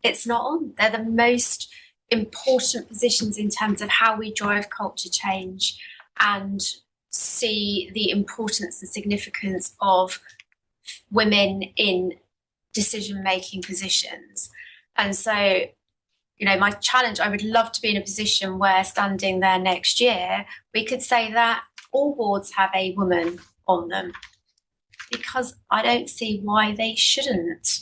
It's not on. They're the most important positions in terms of how we drive culture change and see the importance and significance of women in decision-making positions. And so, my challenge, I would love to be in a position where standing there next year, we could say that all boards have a woman on them, because I don't see why they shouldn't.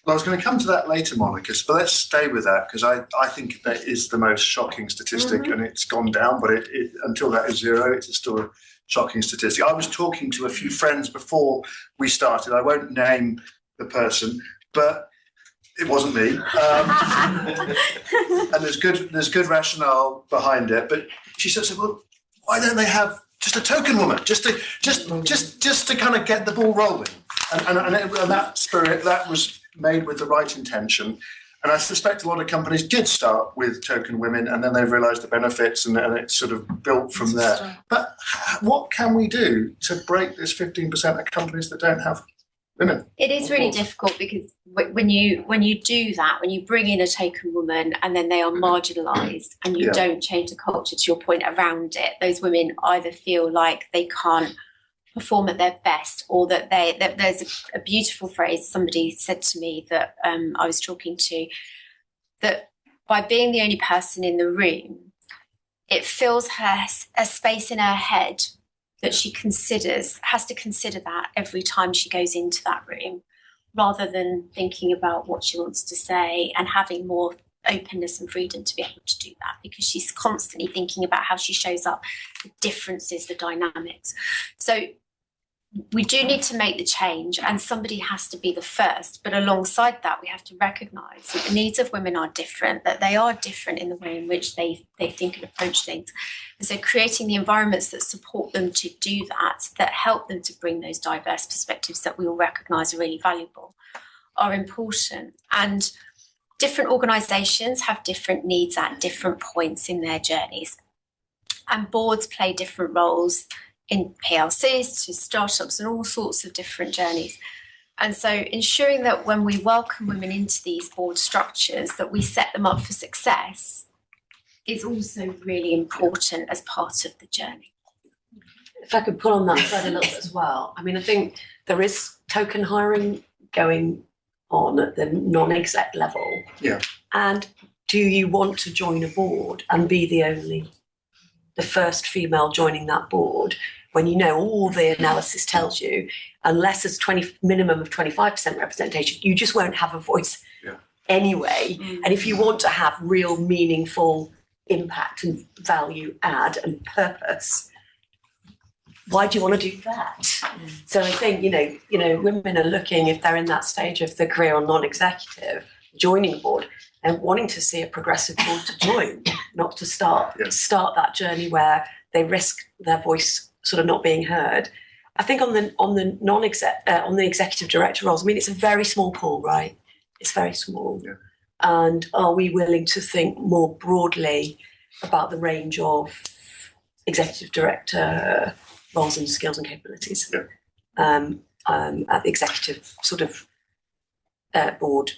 Well, I was going to come to that later, Monica, but let's stay with that because I think that is the most shocking statistic, and it's gone down, but it until that is 0, it's still a shocking statistic. I was talking to a few friends before we started. I won't name the person, but it wasn't me. And there's good rationale behind it. But she said, well, why don't they have just a token woman, just to kind of get the ball rolling? And that spirit, that was made with the right intention. And I suspect a lot of companies did start with token women, and then they realised the benefits, and it sort of built from there. But what can we do to break this 15% of companies that don't have women? It is really difficult, because when you do that, when you bring in a token woman and then they are marginalised, and you don't change the culture, to your point, around it, those women either feel like they can't perform at their best, or that there's a beautiful phrase somebody said to me that I was talking to, that by being the only person in the room, it fills her a space in her head that she has to consider that every time she goes into that room, rather than thinking about what she wants to say and having more openness and freedom to be able to do that, because she's constantly thinking about how she shows up, the differences, the dynamics. So we do need to make the change, and somebody has to be the first. But alongside that, we have to recognise that the needs of women are different, that they are different in the way in which they think and approach things. And so creating the environments that support them to do that, that help them to bring those diverse perspectives that we all recognise are really valuable, are important. And different organisations have different needs at different points in their journeys. And boards play different roles, in PLCs to startups and all sorts of different journeys. And so ensuring that when we welcome women into these board structures, that we set them up for success is also really important as part of the journey. If I could pull on that thread a little bit as well. I mean, I think there is token hiring going on at the non-exec level. Yeah. And do you want to join a board and be the first female joining that board, when you know all the analysis tells you, unless there's minimum of 25% representation, you just won't have a voice anyway. And if you want to have real meaningful impact and value add and purpose, why do you want to do that? So I think, women are looking, if they're in that stage of the career or non-executive, joining a board, and wanting to see a progressive board to join, not to start that journey where they risk their voice sort of not being heard. I think on the non-exec on the executive director roles, I mean, it's a very small pool, right? It's very small. Yeah. And are we willing to think more broadly about the range of executive director roles and skills and capabilities at the executive sort of board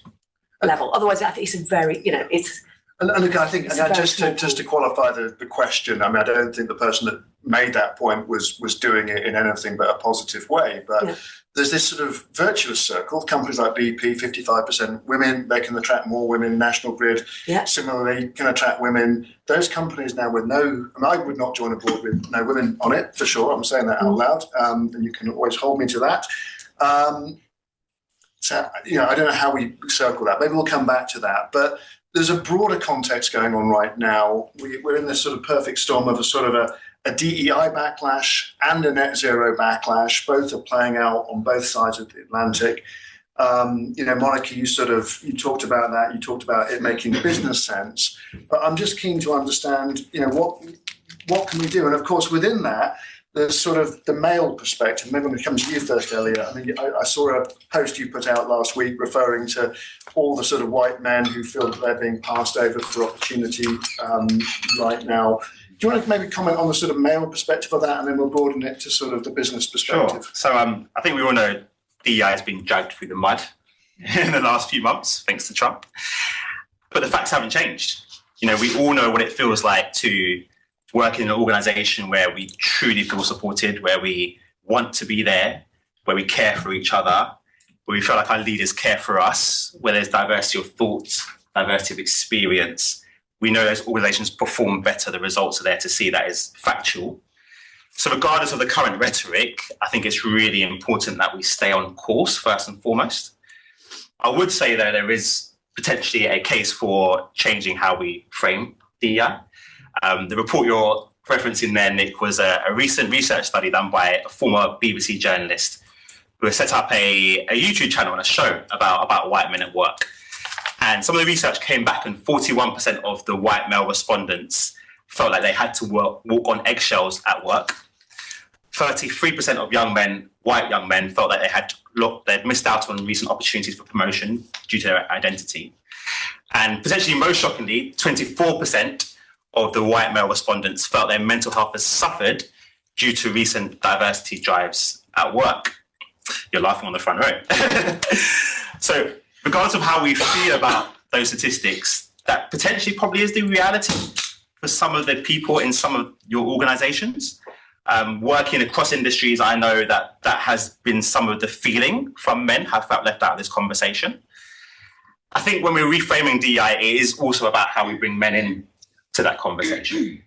level? Otherwise, I think it's a very, it's. And look, I think just to qualify the question, I mean, I don't think the person that made that point was doing it in anything but a positive way. But there's this sort of virtuous circle. Companies like BP, 55% women, they can attract more women. National Grid, similarly, can attract women. Those companies now with I would not join a board with no women on it, for sure. I'm saying that out loud. And you can always hold me to that. So, I don't know how we circle that. Maybe we'll come back to that. But there's a broader context going on right now. We're in this sort of perfect storm of a DEI backlash and a net zero backlash. Both are playing out on both sides of the Atlantic. Monica, you talked about that. You talked about it making business sense. But I'm just keen to understand, what can we do? And of course, within that, there's sort of the male perspective. Maybe when it comes to you first, Elliot. I mean, I saw a post you put out last week referring to all the sort of white men who feel that they're being passed over for opportunity right now. Do you want to maybe comment on the sort of male perspective of that, and then we'll broaden it to sort of the business perspective? Sure. So I think we all know DEI has been dragged through the mud in the last few months, thanks to Trump. But the facts haven't changed. We all know what it feels like to work in an organisation where we truly feel supported, where we want to be there, where we care for each other, where we feel like our leaders care for us, where there's diversity of thoughts, diversity of experience. We know those organisations perform better. The results are there to see. That is factual. So regardless of the current rhetoric, I think it's really important that we stay on course first and foremost. I would say that there is potentially a case for changing how we frame DEI. The report you're referencing there, Nick, was a recent research study done by a former BBC journalist who has set up a YouTube channel and a show about white men at work. And some of the research came back, and 41% of the white male respondents felt like they had to walk on eggshells at work. 33% of white young men felt like they had they'd missed out on recent opportunities for promotion due to their identity. And potentially most shockingly, 24% of the white male respondents felt their mental health has suffered due to recent diversity drives at work. You're laughing on the front row. So regardless of how we feel about those statistics, that potentially probably is the reality for some of the people in some of your organizations. Working across industries, I know that has been some of the feeling from men have felt left out of this conversation. I think when we're reframing DEI, it is also about how we bring men in to that conversation.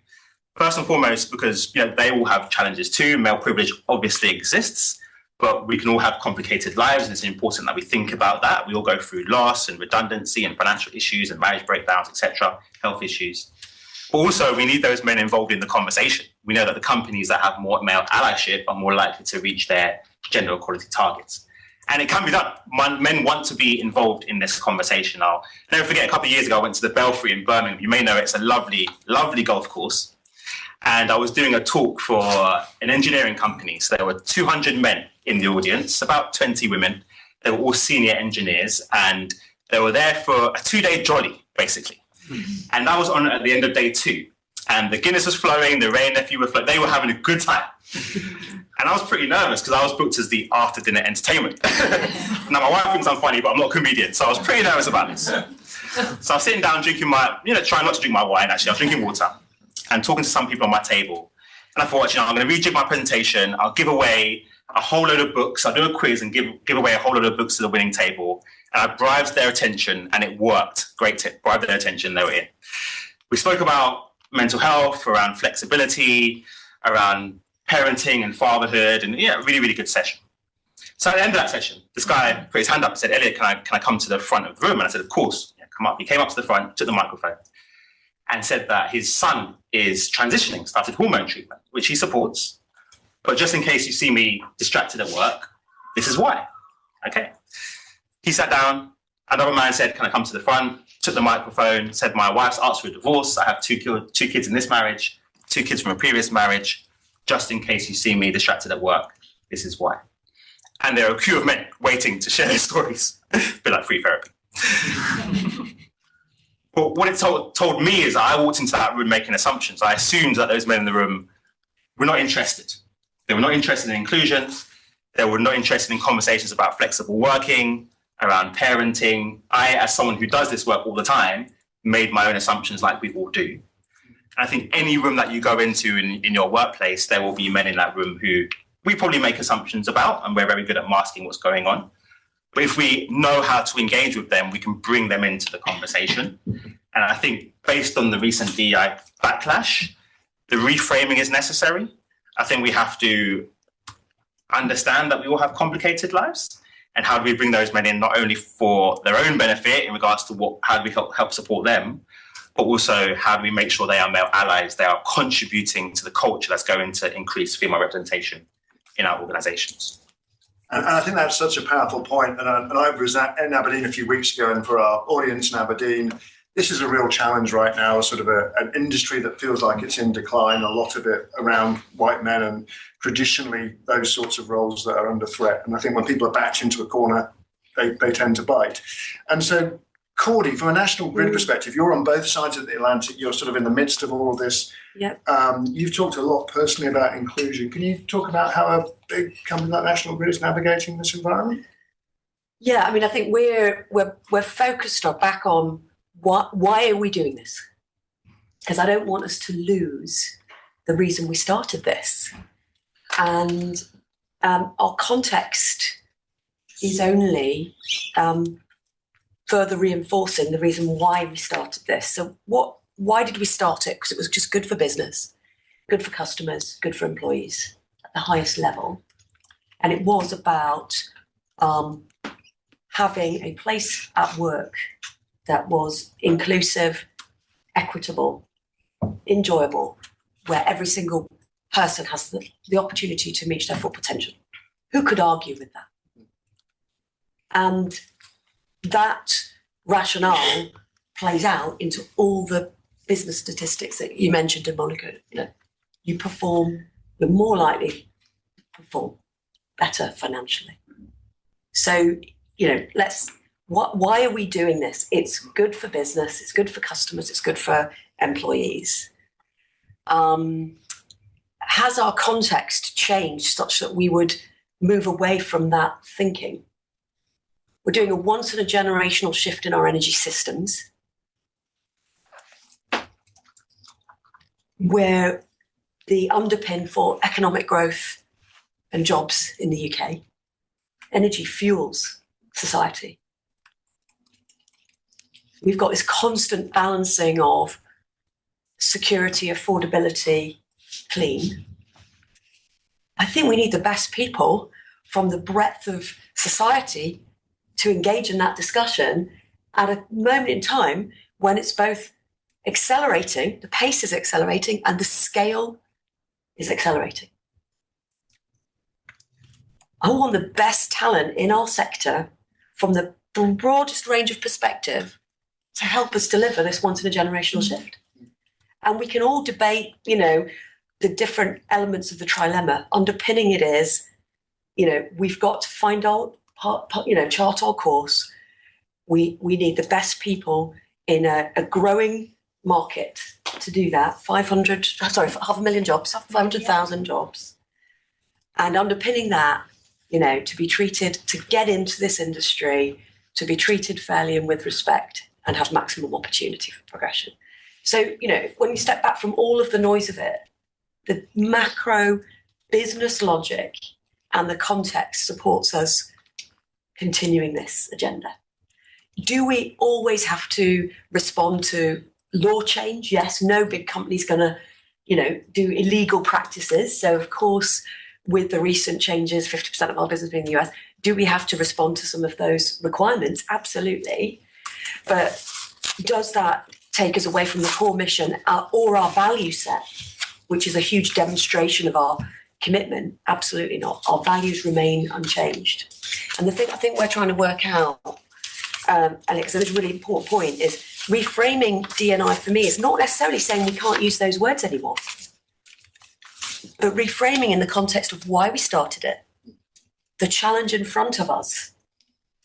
First and foremost, because they all have challenges too. Male privilege obviously exists, but we can all have complicated lives, and it's important that we think about that. We all go through loss and redundancy and financial issues and marriage breakdowns, etc., health issues. But also, we need those men involved in the conversation. We know that the companies that have more male allyship are more likely to reach their gender equality targets. And it can be done. Men want to be involved in this conversation. I'll never forget, a couple of years ago, I went to the Belfry in Birmingham. You may know it's a lovely, lovely golf course. And I was doing a talk for an engineering company. So there were 200 men in the audience, about 20 women. They were all senior engineers, and they were there for a 2-day jolly, basically. And that was on at the end of day 2. And the Guinness was flowing, the Ray and Nephew were flowing. They were having a good time. And I was pretty nervous because I was booked as the after-dinner entertainment. Now, my wife thinks I'm funny, but I'm not a comedian. So I was pretty nervous about this. So I was sitting down drinking trying not to drink my wine, actually. I was drinking water and talking to some people on my table. And I thought, I'm going to rejig my presentation. I'll give away a whole load of books. I'll do a quiz and give away a whole load of books to the winning table. And I bribed their attention, and it worked. Great tip. Bribed their attention, they were in. We spoke about mental health, around flexibility, around parenting and fatherhood, and really, really good session. So at the end of that session, this guy put his hand up and said, "Elliot, can I come to the front of the room?" And I said, "Of course, come up." He came up to the front, took the microphone, and said that his son is transitioning, started hormone treatment, which he supports. But just in case you see me distracted at work, this is why. Okay. He sat down. Another man said, "Can I come to the front?" Took the microphone, said, "My wife's asked for a divorce. I have two kids in this marriage, 2 kids from a previous marriage. Just in case you see me distracted at work, this is why." And there are a queue of men waiting to share their stories. A bit like free therapy. But what it told me is that I walked into that room making assumptions. I assumed that those men in the room were not interested. They were not interested in inclusion. They were not interested in conversations about flexible working, around parenting. I, as someone who does this work all the time, made my own assumptions like we all do. And I think any room that you go into in your workplace, there will be men in that room who we probably make assumptions about, and we're very good at masking what's going on. But if we know how to engage with them, we can bring them into the conversation. And I think based on the recent DEI backlash, the reframing is necessary. I think we have to understand that we all have complicated lives, and how do we bring those men in not only for their own benefit in regards to how do we help support them, but also how do we make sure they are male allies, they are contributing to the culture that's going to increase female representation in our organisations. And I think that's such a powerful point. And I was in Aberdeen a few weeks ago, and for our audience in Aberdeen, this is a real challenge right now, sort of an industry that feels like it's in decline, a lot of it around white men and traditionally those sorts of roles that are under threat. And I think when people are backed into a corner, they tend to bite. And so, Cordy, from a National Grid perspective, you're on both sides of the Atlantic. You're sort of in the midst of all of this. Yep. You've talked a lot personally about inclusion. Can you talk about how a big company like National Grid is navigating this environment? Yeah, I mean, I think we're focused back on why are we doing this? Because I don't want us to lose the reason we started this. And our context is only further reinforcing the reason why we started this. So why did we start it? Because it was just good for business, good for customers, good for employees at the highest level. And it was about having a place at work that was inclusive, equitable, enjoyable, where every single person has the opportunity to reach their full potential. Who could argue with that? And that rationale plays out into all the business statistics that you mentioned in Monaco. You're more likely to perform better financially. So, why are we doing this? It's good for business, it's good for customers, it's good for employees. Has our context changed such that we would move away from that thinking? We're doing a once in a generational shift in our energy systems, where the underpin for economic growth and jobs in the UK, energy fuels society. We've got this constant balancing of security, affordability, clean. I think we need the best people from the breadth of society to engage in that discussion at a moment in time when it's both accelerating, the pace is accelerating, and the scale is accelerating. I want the best talent in our sector from the broadest range of perspective to help us deliver this once in a generational shift. And we can all debate, the different elements of the trilemma. Underpinning it is, we've got to find out, chart our course. We need the best people in a growing market to do that. 500,000 jobs, 500,000 jobs. And underpinning that, to be treated, to get into this industry, to be treated fairly and with respect and have maximum opportunity for progression. So, when you step back from all of the noise of it, the macro business logic and the context supports us continuing this agenda. Do we always have to respond to law change? Yes, no big company's going to, do illegal practices. So, of course, with the recent changes, 50% of our business being in the US, do we have to respond to some of those requirements? Absolutely. But does that take us away from the core mission or our value set, which is a huge demonstration of our commitment? Absolutely not. Our values remain unchanged. And the thing I think we're trying to work out, Alex, and it's a really important point, is reframing D&I for me is not necessarily saying we can't use those words anymore, but reframing in the context of why we started it, the challenge in front of us,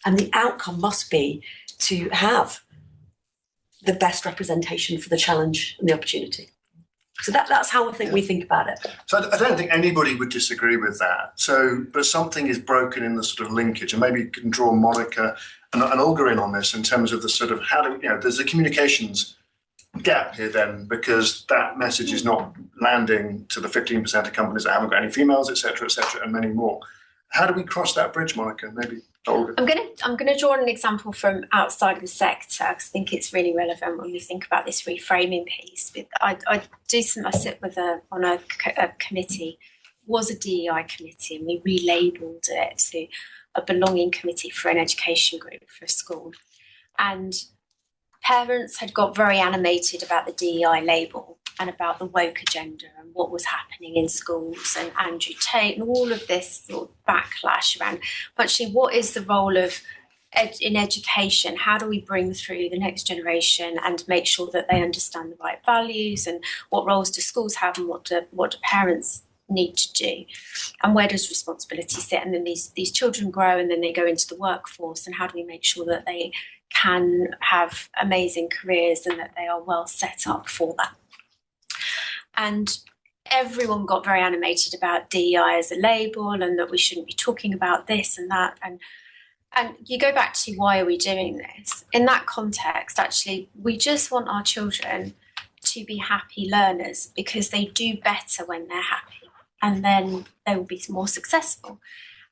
and the outcome must be to have the best representation for the challenge and the opportunity. So that's how I think we think about it. So I don't think anybody would disagree with that. So, but something is broken in the sort of linkage, and maybe you can draw Monica and Olga in on this in terms of the sort of how do there's a communications gap here then, because that message is not landing to the 15% of companies that haven't got any females, et cetera, and many more. How do we cross that bridge, Monica? Maybe Olga. I'm going to draw an example from outside of the sector because I think it's really relevant when we think about this reframing piece. I sit on a committee, was a DEI committee, and we relabelled it to a belonging committee for an education group for a school. And parents had got very animated about the DEI label and about the woke agenda and what was happening in schools and Andrew Tate and all of this sort of backlash around actually what is the role of in education? How do we bring through the next generation and make sure that they understand the right values, and what roles do schools have, and what do parents need to do, and where does responsibility sit? And then these children grow and then they go into the workforce, and how do we make sure that they can have amazing careers and that they are well set up for that? And everyone got very animated about DEI as a label and that we shouldn't be talking about this and that. And you go back to why are we doing this? In that context, actually, we just want our children to be happy learners because they do better when they're happy, and then they will be more successful.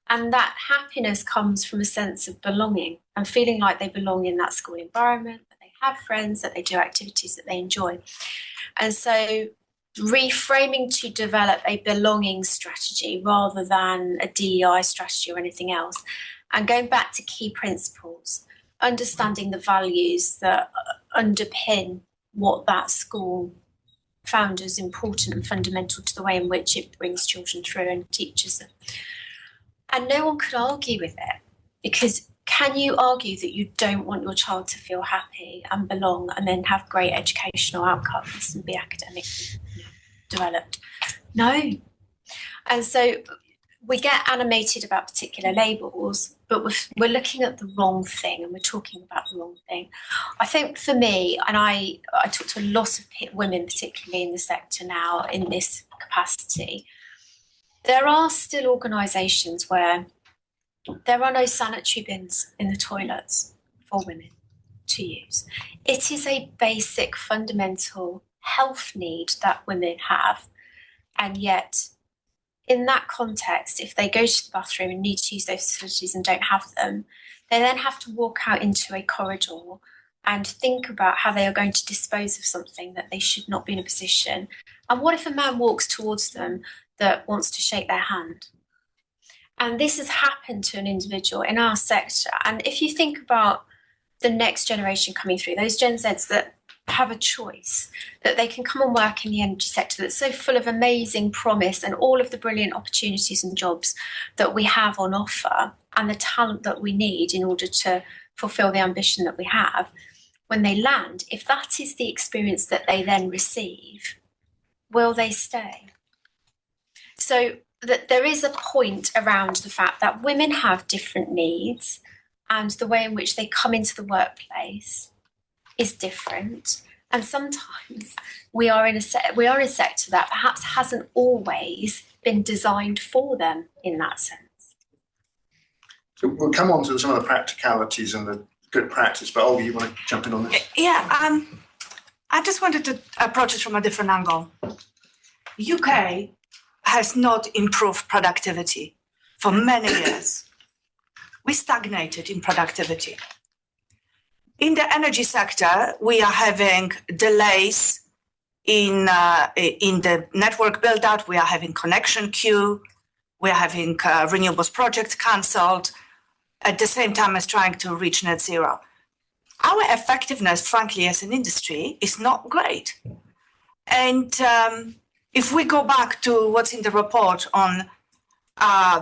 And that happiness comes from a sense of belonging and feeling like they belong in that school environment, that they have friends, that they do activities that they enjoy. And so reframing to develop a belonging strategy rather than a DEI strategy or anything else, and going back to key principles, understanding the values that underpin what that school found as important and fundamental to the way in which it brings children through and teaches them. And no one could argue with it, because can you argue that you don't want your child to feel happy and belong and then have great educational outcomes and be academically developed? No. And so we get animated about particular labels, but we're looking at the wrong thing, and we're talking about the wrong thing. I think for me, and I talk to a lot of women, particularly in the sector now, in this capacity, there are still organisations where there are no sanitary bins in the toilets for women to use. It is a basic, fundamental health need that women have, and yet in that context, if they go to the bathroom and need to use those facilities and don't have them, they then have to walk out into a corridor and think about how they are going to dispose of something that they should not be in a position. And what if a man walks towards them that wants to shake their hand? And this has happened to an individual in our sector. And if you think about the next generation coming through, those Gen Zs that have a choice, that they can come and work in the energy sector that's so full of amazing promise and all of the brilliant opportunities and jobs that we have on offer and the talent that we need in order to fulfill the ambition that we have, when they land, if that is the experience that they then receive, will they stay? So that there is a point around the fact that women have different needs, and the way in which they come into the workplace is different. And sometimes we are in a sector that perhaps hasn't always been designed for them in that sense. So we'll come on to some of the practicalities and the good practice, but Olga, you want to jump in on this? Yeah, I just wanted to approach it from a different angle. UK has not improved productivity for many years. We stagnated in productivity. In the energy sector, we are having delays in the network build-out. We are having connection queue. We are having renewables projects cancelled at the same time as trying to reach net zero. Our effectiveness, frankly, as an industry, is not great. And if we go back to what's in the report on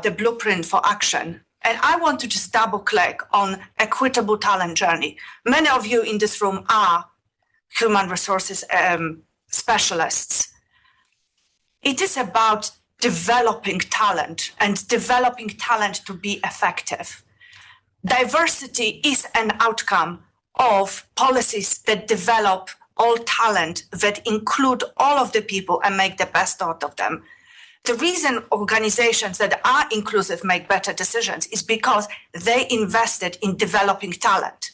the blueprint for action, and I want to just double click on equitable talent journey. Many of you in this room are human resources specialists. It is about developing talent and developing talent to be effective. Diversity is an outcome of policies that develop all talent, that include all of the people and make the best out of them. The reason organizations that are inclusive make better decisions is because they invested in developing talent.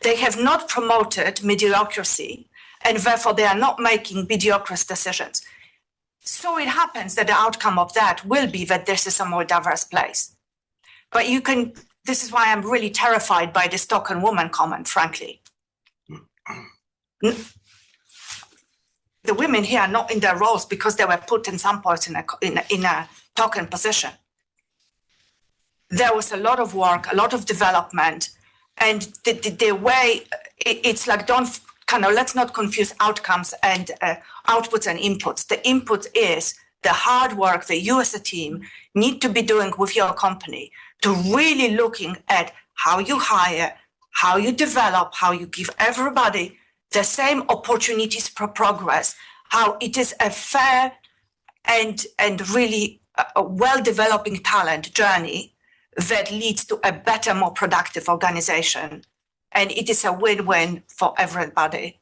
They have not promoted mediocrity, and therefore they are not making mediocre decisions. So it happens that the outcome of that will be that this is a more diverse place. But this is why I'm really terrified by this token woman comment, frankly. The women here are not in their roles because they were put in some point in a token position. There was a lot of work, a lot of development, and the way it's like let's not confuse outcomes and outputs and inputs. The input is the hard work that you as a team need to be doing with your company to really looking at how you hire, how you develop, how you give everybody the same opportunities for progress, how it is a fair and really a well-developing talent journey that leads to a better, more productive organization. And it is a win-win for everybody.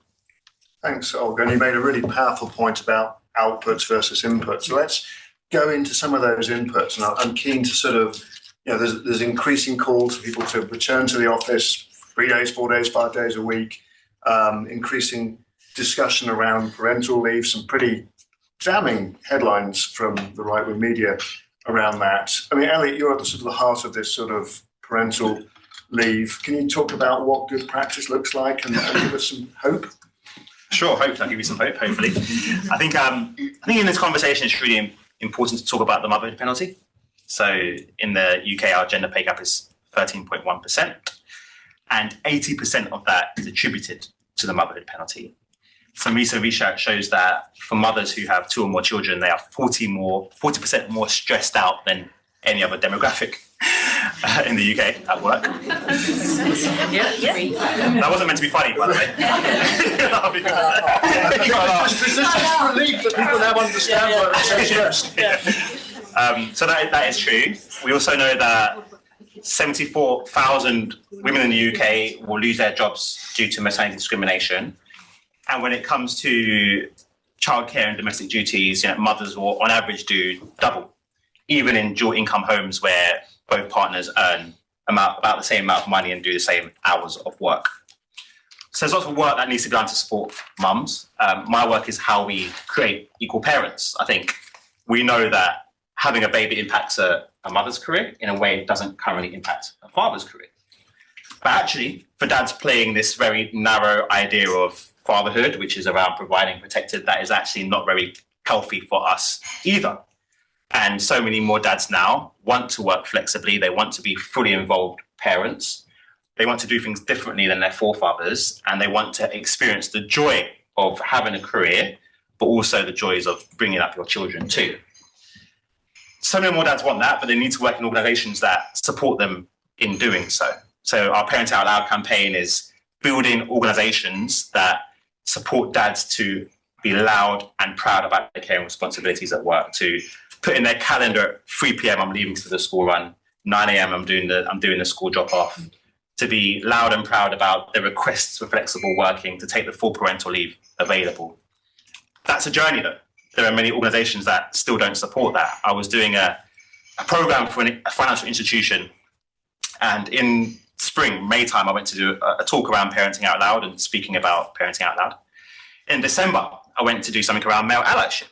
Thanks, Olga. And you made a really powerful point about outputs versus inputs. So let's go into some of those inputs. And I'm keen to sort of, there's increasing calls for people to return to the office 3 days, 4 days, 5 days a week. Increasing discussion around parental leave, some pretty damning headlines from the right-wing media around that. I mean, Elliot, you're at the sort of the heart of this sort of parental leave. Can you talk about what good practice looks like and give us some hope? Sure, hopefully I'll give you some hope, hopefully. I think in this conversation it's really important to talk about the motherhood penalty. So in the UK, our gender pay gap is 13.1%, and 80% of that is attributed to the motherhood penalty. Some recent research shows that for mothers who have 2 or more children, they are 40% more stressed out than any other demographic in the UK at work. That wasn't meant to be funny, by the way. Just relief that people now understand why they're so stressed. So that is true. We also know that 74,000 women in the UK will lose their jobs due to maternity discrimination. And when it comes to childcare and domestic duties, mothers will on average do double, even in dual income homes where both partners earn about the same amount of money and do the same hours of work. So there's lots of work that needs to be done to support mums. My work is how we create equal parents. I think we know that having a baby impacts a mother's career in a way it doesn't currently impact a father's career. But actually, for dads playing this very narrow idea of fatherhood, which is around providing and protected, that is actually not very healthy for us either. And so many more dads now want to work flexibly. They want to be fully involved parents. They want to do things differently than their forefathers, and they want to experience the joy of having a career, but also the joys of bringing up your children too. So many more dads want that, but they need to work in organisations that support them in doing so. So our Parenting Out Loud campaign is building organisations that support dads to be loud and proud about their caring responsibilities at work, to put in their calendar at 3 p.m. I'm leaving for the school run, 9 a.m. I'm doing the school drop off, to be loud and proud about their requests for flexible working, to take the full parental leave available. That's a journey though. There are many organisations that still don't support that. I was doing a programme for a financial institution, and in spring, May time, I went to do a talk around parenting out loud and speaking about parenting out loud. In December, I went to do something around male allyship.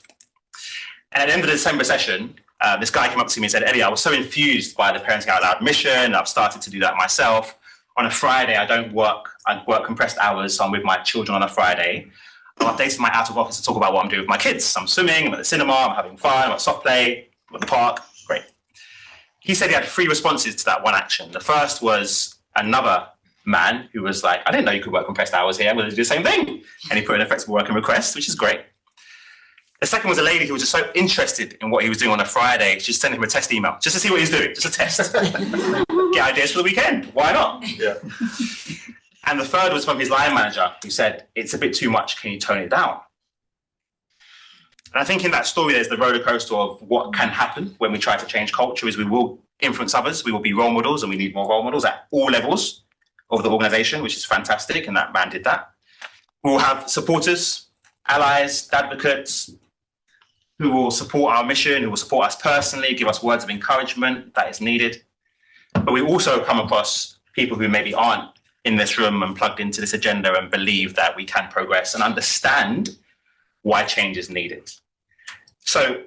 And at the end of the December session, this guy came up to me and said, Eddie, I was so infused by the Parenting Out Loud mission. I've started to do that myself. On a Friday, I work compressed hours, so I'm with my children on a Friday. I've updated my out of office to talk about what I'm doing with my kids. I'm swimming, I'm at the cinema, I'm having fun, I'm at soft play, I'm at the park. Great. He said he had 3 responses to that one action. The first was another man who was like, I didn't know you could work compressed hours here. I'm going to do the same thing. And he put in a flexible working request, which is great. The second was a lady who was just so interested in what he was doing on a Friday, she just sent him a test email just to see what he's doing, just a test. Get ideas for the weekend. Why not? Yeah. And the third was from his line manager who said, it's a bit too much. Can you tone it down? And I think in that story, there's the roller coaster of what can happen when we try to change culture is we will influence others. We will be role models, and we need more role models at all levels of the organisation, which is fantastic. And that man did that. We'll have supporters, allies, advocates who will support our mission, who will support us personally, give us words of encouragement that is needed. But we also come across people who maybe aren't in this room and plugged into this agenda and believe that we can progress and understand why change is needed. So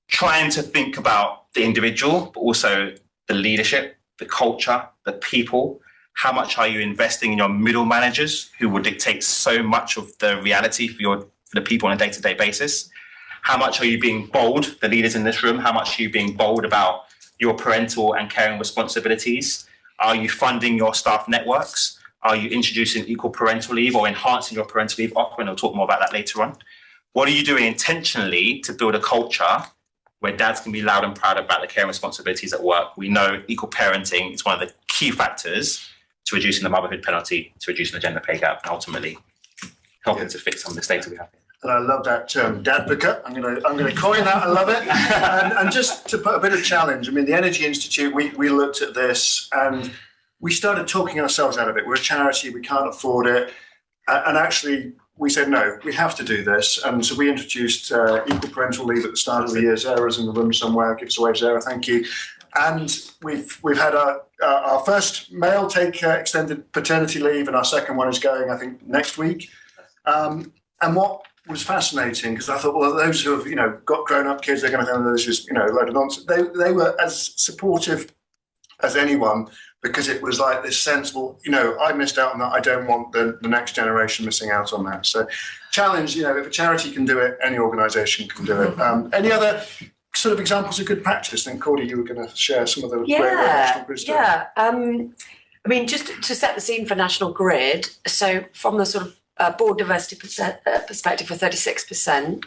trying to think about the individual, but also the leadership, the culture, the people. How much are you investing in your middle managers who will dictate so much of the reality for the people on a day-to-day basis? How much are you being bold, the leaders in this room? How much are you being bold about your parental and caring responsibilities? Are you funding your staff networks? Are you introducing equal parental leave or enhancing your parental leave offer? And I'll talk more about that later on. What are you doing intentionally to build a culture where dads can be loud and proud about the caring responsibilities at work? We know equal parenting is one of the key factors to reducing the motherhood penalty, to reducing the gender pay gap, and ultimately helping to fix some of the mistakes that we have. And I love that term, dadvocate. I'm going to coin that. I love it. And just to put a bit of challenge, I mean, the Energy Institute, we looked at this and we started talking ourselves out of it. We're a charity, we can't afford it. And actually, we said, no, we have to do this. And so we introduced equal parental leave at the start of the year. Zara's in the room somewhere. Give us a wave, Zara. Thank you. And we've had our first male take extended paternity leave, and our second one is going, I think, next week. And what was fascinating, because I thought, well, those who have, got grown-up kids, they're going to think this is, a load of nonsense. They were as supportive as anyone, because it was like this sense, well, I missed out on that. I don't want the next generation missing out on that. So challenge, if a charity can do it, any organisation can do it. Any other sort of examples of good practice? I think, Cordy, you were going to share some of the great National Grid stuff. Yeah. I mean, just to set the scene for National Grid, so from the sort of board diversity perspective for 36%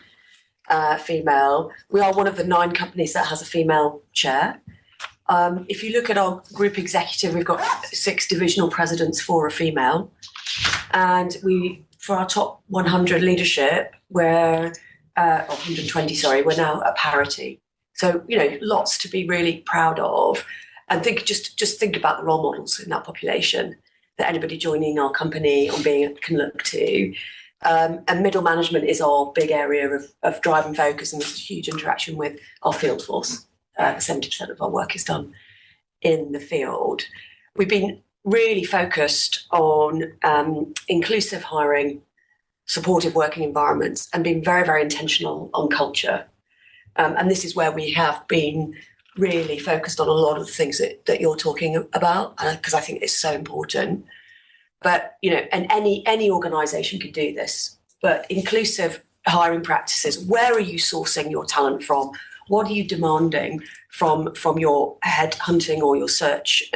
female, we are one of the 9 companies that has a female chair. If you look at our group executive, we've got 6 divisional presidents, 4 are female. And for our top 100 leadership, we're 120, sorry, we're now at parity. So, lots to be really proud of. and think about the role models in that population that anybody joining our company or being can look to. And middle management is our big area of drive and focus, and there's a huge interaction with our field force. 70% of our work is done in the field. We've been really focused on inclusive hiring, supportive working environments, and being very, very intentional on culture. And this is where we have been really focused on a lot of the things that you're talking about, because I think it's so important. But, and any organisation can do this, but inclusive hiring practices, where are you sourcing your talent from? What are you demanding from your headhunting or your search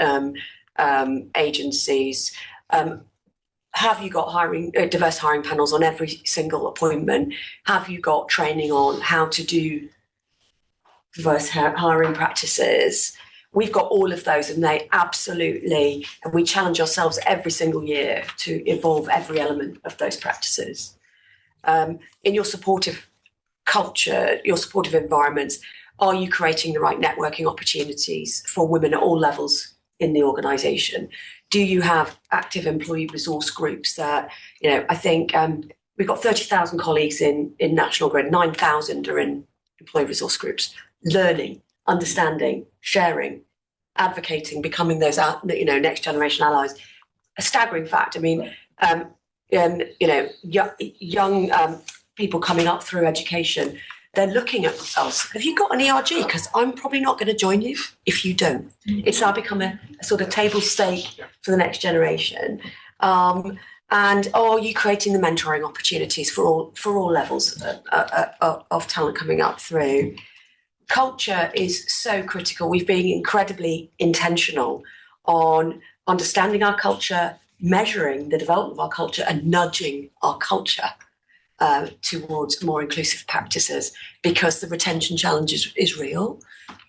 agencies? Have you got diverse hiring panels on every single appointment? Have you got training on how to do diverse hiring practices? We've got all of those, and they absolutely, and we challenge ourselves every single year to evolve every element of those practices. In your supportive culture, your supportive environments, are you creating the right networking opportunities for women at all levels in the organisation? Do you have active employee resource groups that, I think we've got 30,000 colleagues in National Grid, 9,000 are in employee resource groups, learning, understanding, sharing, advocating, becoming those next generation allies. A staggering fact. I mean, young people coming up through education, they're looking at us. Have you got an ERG? Because I'm probably not going to join you if you don't. It's now become a sort of table stake for the next generation. And are you creating the mentoring opportunities for all levels of talent coming up through? Culture is so critical. We've been incredibly intentional on understanding our culture, measuring the development of our culture, and nudging our culture towards more inclusive practices, because the retention challenge is real,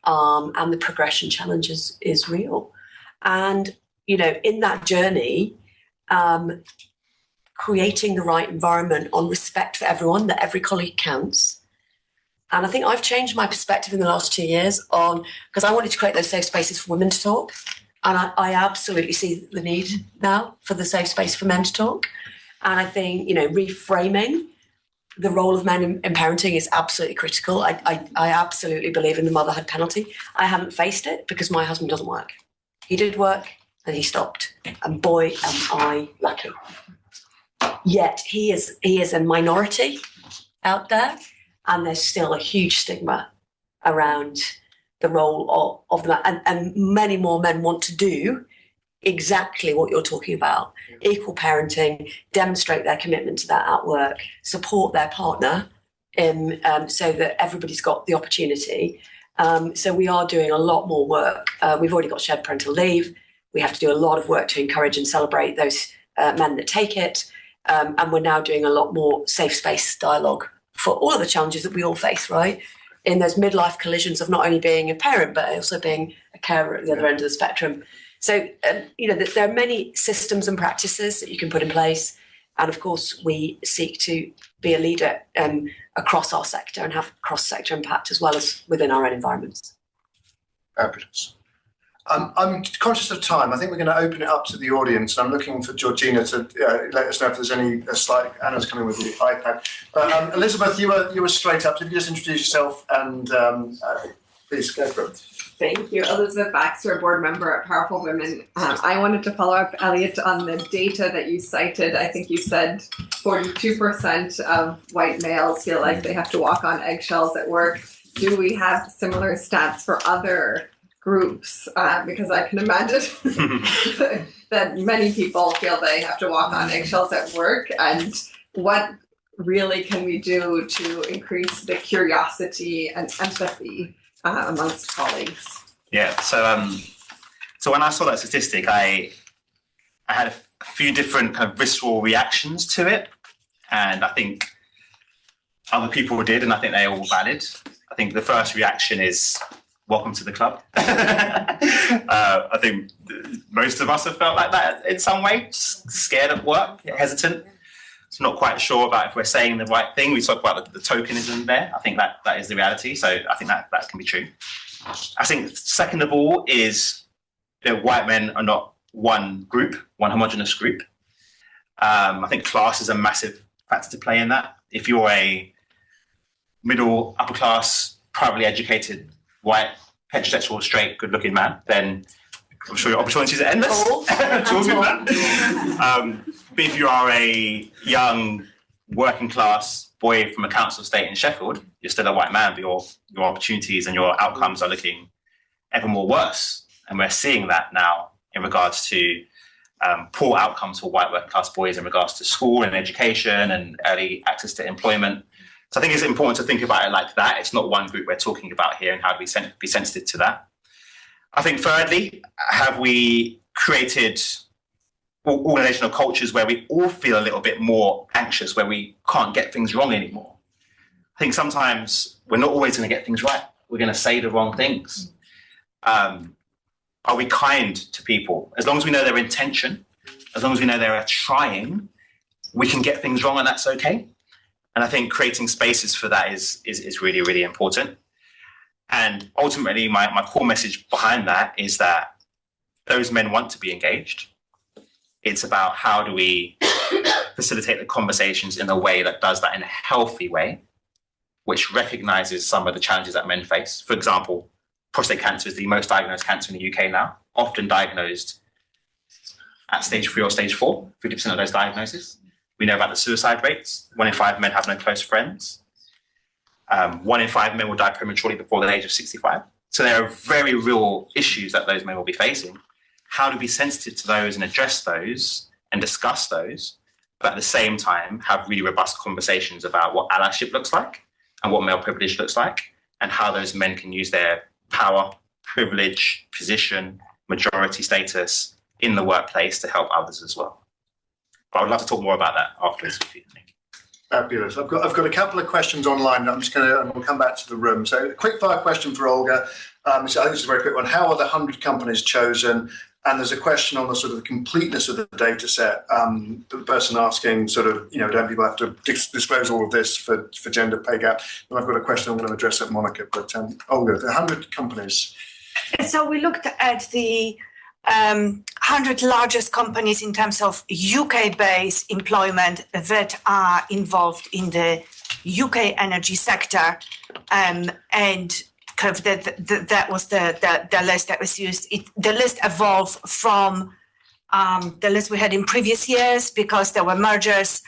and the progression challenge is real. And, in that journey, creating the right environment on respect for everyone, that every colleague counts. And I think I've changed my perspective in the last 2 years because I wanted to create those safe spaces for women to talk. And I absolutely see the need now for the safe space for men to talk. And I think, reframing the role of men in parenting is absolutely critical. I absolutely believe in the motherhood penalty. I haven't faced it because my husband doesn't work. He did work and he stopped. And boy, am I lucky. Yet he is a minority out there. And there's still a huge stigma around the role of that. And many more men want to do exactly what you're talking about. Equal parenting, demonstrate their commitment to that at work, support their partner so that everybody's got the opportunity. So we are doing a lot more work. We've already got shared parental leave. We have to do a lot of work to encourage and celebrate those men that take it. And we're now doing a lot more safe space dialogue for all of the challenges that we all face, right? In those midlife collisions of not only being a parent, but also being a carer at the other end of the spectrum. So, there are many systems and practices that you can put in place. And of course, we seek to be a leader across our sector and have cross-sector impact as well as within our own environments. Fabulous. I'm conscious of time. I think we're going to open it up to the audience. I'm looking for Georgina to let us know if there's any slide. Anna's coming with the iPad. But Elizabeth, you were straight up. So if you just introduce yourself and please go for it. Thank you. Elizabeth Baxter, board member at Powerful Women. I wanted to follow up, Elliot, on the data that you cited. I think you said 42% of white males feel like they have to walk on eggshells at work. Do we have similar stats for other groups? Because I can imagine that many people feel they have to walk on eggshells at work. And what really can we do to increase the curiosity and empathy amongst colleagues? Yeah, so when I saw that statistic, I had a few different kind of visceral reactions to it, and I think other people did, and I think they're all valid. I think the first reaction is, welcome to the club. I think most of us have felt like that in some way, scared at work, hesitant. So not quite sure about if we're saying the right thing. We talk about the tokenism there. I think that is the reality. So I think that can be true. I think second of all is that white men are not one group, one homogenous group. I think class is a massive factor to play in that. If you're a middle, upper class, privately educated, white, heterosexual, straight, good-looking man, then I'm sure your opportunities are endless. But if you are a young, working-class boy from a council estate in Sheffield, you're still a white man, but your opportunities and your outcomes are looking ever more worse. And we're seeing that now in regards to poor outcomes for white working-class boys in regards to school and education and early access to employment. So I think it's important to think about it like that. It's not one group we're talking about here, and how do we be sensitive to that. I think thirdly, have we created organizational cultures where we all feel a little bit more anxious, where we can't get things wrong anymore? I think sometimes we're not always going to get things right. We're going to say the wrong things. Are we kind to people? As long as we know their intention, as long as we know they're trying, we can get things wrong, and that's okay. And I think creating spaces for that is really, really important. And ultimately, my core message behind that is that those men want to be engaged. It's about how do we facilitate the conversations in a way that does that in a healthy way, which recognizes some of the challenges that men face. For example, prostate cancer is the most diagnosed cancer in the UK now, often diagnosed at stage 3 or stage 4, 50% of those diagnoses. We know about the suicide rates. 1 in 5 men have no close friends. 1 in 5 men will die prematurely before the age of 65. So there are very real issues that those men will be facing. How to be sensitive to those and address those and discuss those, but at the same time have really robust conversations about what allyship looks like and what male privilege looks like, and how those men can use their power, privilege, position, majority status in the workplace to help others as well. But I would love to talk more about that afterwards if you think. Fabulous. I've got a couple of questions online. And we'll come back to the room. So a quick fire question for Olga. So I think this is a very quick one. How are the 100 companies chosen? And there's a question on the sort of the completeness of the data set. The person asking sort of, don't people have to disclose all of this for gender pay gap? And I've got a question I'm going to address at Monica. But Olga, the 100 companies. So we looked at the 100 largest companies in terms of UK-based employment that are involved in the UK energy sector, and kind of that was the list that was used. The list evolved from the list we had in previous years because there were mergers,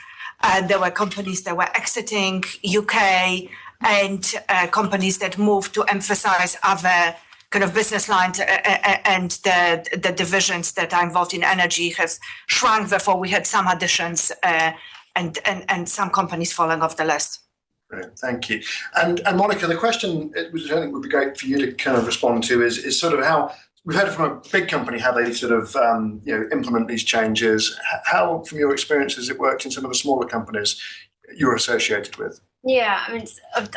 there were companies that were exiting UK, and companies that moved to emphasize other kind of business lines, and the divisions that are involved in energy has shrunk. Therefore, we had some additions and some companies falling off the list. Brilliant, thank you. And Monica, the question, which I think would be great for you to kind of respond to, is sort of how we've heard from a big company how they sort of implement these changes. How, from your experience, has it worked in some of the smaller companies you're associated with? Yeah, I mean,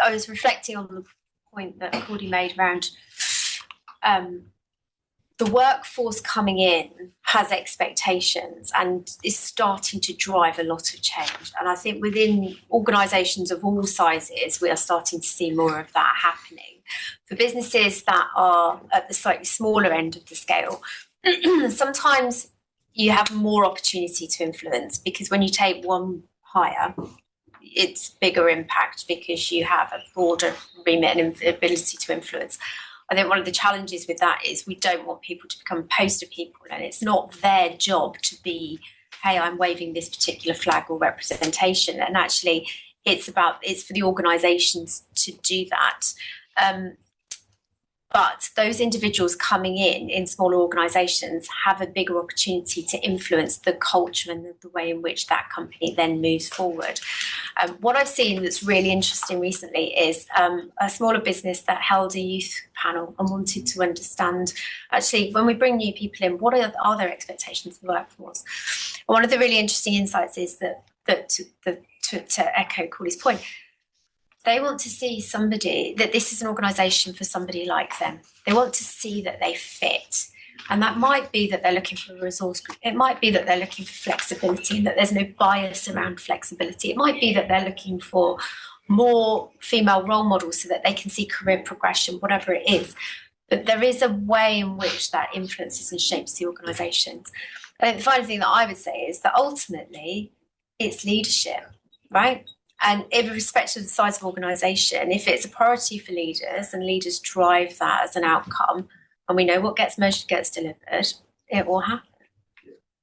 I was reflecting on the point that Cordy made around the workforce coming in has expectations and is starting to drive a lot of change. And I think within organisations of all sizes, we are starting to see more of that happening. For businesses that are at the slightly smaller end of the scale, sometimes you have more opportunity to influence, because when you take one hire, it's bigger impact because you have a broader remit and ability to influence. I think one of the challenges with that is we don't want people to become poster people, and it's not their job to be, hey, I'm waving this particular flag or representation. And actually, it's for the organisations to do that. But those individuals coming in smaller organisations have a bigger opportunity to influence the culture and the way in which that company then moves forward. What I've seen that's really interesting recently is a smaller business that held a youth panel and wanted to understand, actually, when we bring new people in, what are their expectations of the workforce? And one of the really interesting insights is that to echo Corley's point, they want to see that this is an organisation for somebody like them. They want to see that they fit. And that might be that they're looking for a resource group. It might be that they're looking for flexibility and that there's no bias around flexibility. It might be that they're looking for more female role models so that they can see career progression, whatever it is. But there is a way in which that influences and shapes the organisations. I think the final thing that I would say is that ultimately it's leadership, right? And irrespective of the size of organisation, if it's a priority for leaders and leaders drive that as an outcome, and we know what gets measured gets delivered, it will happen.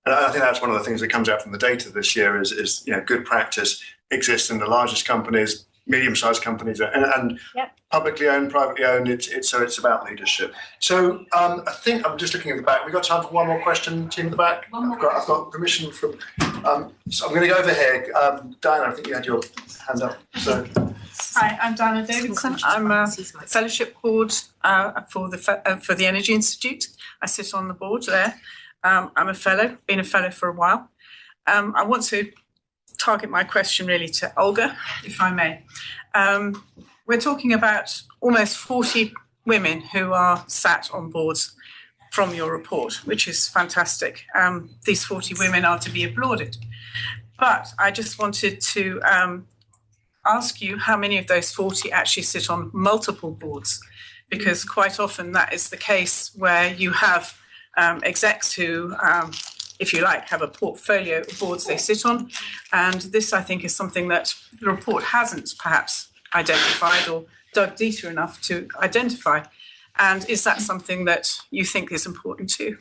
And I think that's one of the things that comes out from the data this year is good practice exists in the largest companies, medium-sized companies, and publicly owned, privately owned. It's about leadership. So I think I'm just looking at the back. We've got time for one more question. Team at the back. I've got permission from. So I'm going to go over here. Diana, I think you had your hand up. So. Hi, I'm Diana Davidson. I'm a fellowship board for the Energy Institute. I sit on the board there. I'm a fellow, been a fellow for a while. I want to target my question really to Olga, if I may. We're talking about almost 40 women who are sat on boards from your report, which is fantastic. These 40 women are to be applauded. But I just wanted to ask you how many of those 40 actually sit on multiple boards, because quite often that is the case where you have execs who, if you like, have a portfolio of boards they sit on. And this, I think, is something that the report hasn't perhaps identified or dug deeper enough to identify. And is that something that you think is important too?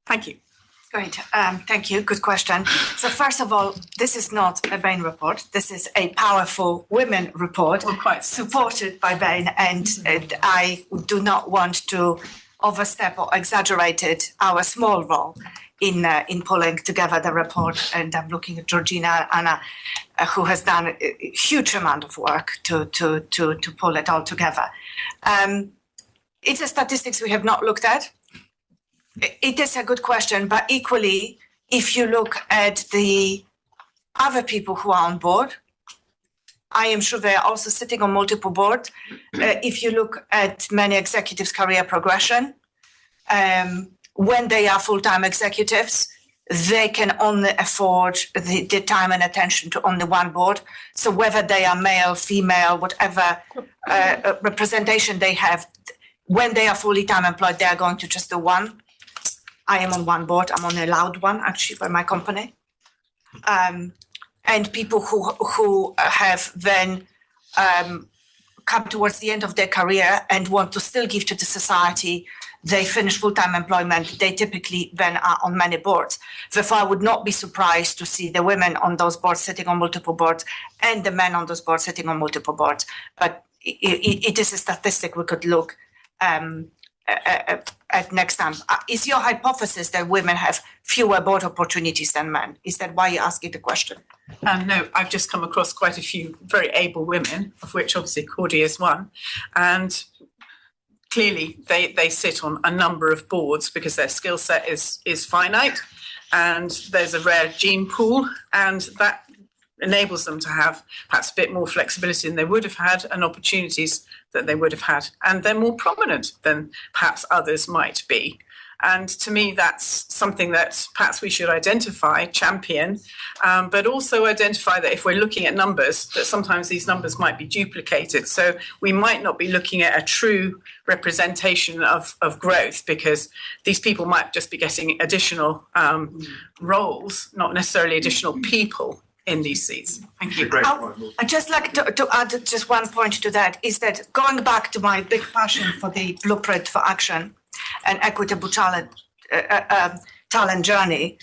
Thank you. Great. Thank you. Good question. So first of all, this is not a Bain report. This is a powerful women report supported by Bain. And I do not want to overstep or exaggerate our small role in pulling together the report. And I'm looking at Georgina, Anna, who has done a huge amount of work to pull it all together. It's a statistics we have not looked at. It is a good question, but equally, if you look at the other people who are on board, I am sure they are also sitting on multiple boards. If you look at many executives' career progression, when they are full-time executives, they can only afford the time and attention to only one board. So whether they are male, female, whatever representation they have, when they are fully time employed, they are going to just do one. I am on one board. I'm only allowed one, actually, by my company. And people who have then come towards the end of their career and want to still give to the society, they finish full-time employment, they typically then are on many boards. Therefore, I would not be surprised to see the women on those boards sitting on multiple boards and the men on those boards sitting on multiple boards. But it is a statistic we could look at next time. Is your hypothesis that women have fewer board opportunities than men? Is that why you're asking the question? No, I've just come across quite a few very able women, of which obviously Cordy is one. And clearly they sit on a number of boards because their skill set is finite and there's a rare gene pool, and that enables them to have perhaps a bit more flexibility than they would have had and opportunities that they would have had. And they're more prominent than perhaps others might be. And to me, that's something that perhaps we should identify, champion, but also identify that if we're looking at numbers, that sometimes these numbers might be duplicated. So we might not be looking at a true representation of growth, because these people might just be getting additional roles, not necessarily additional people in these seats. Thank you. I'd just like to add just one point to that, is that going back to my big passion for the blueprint for action and equitable talent journey,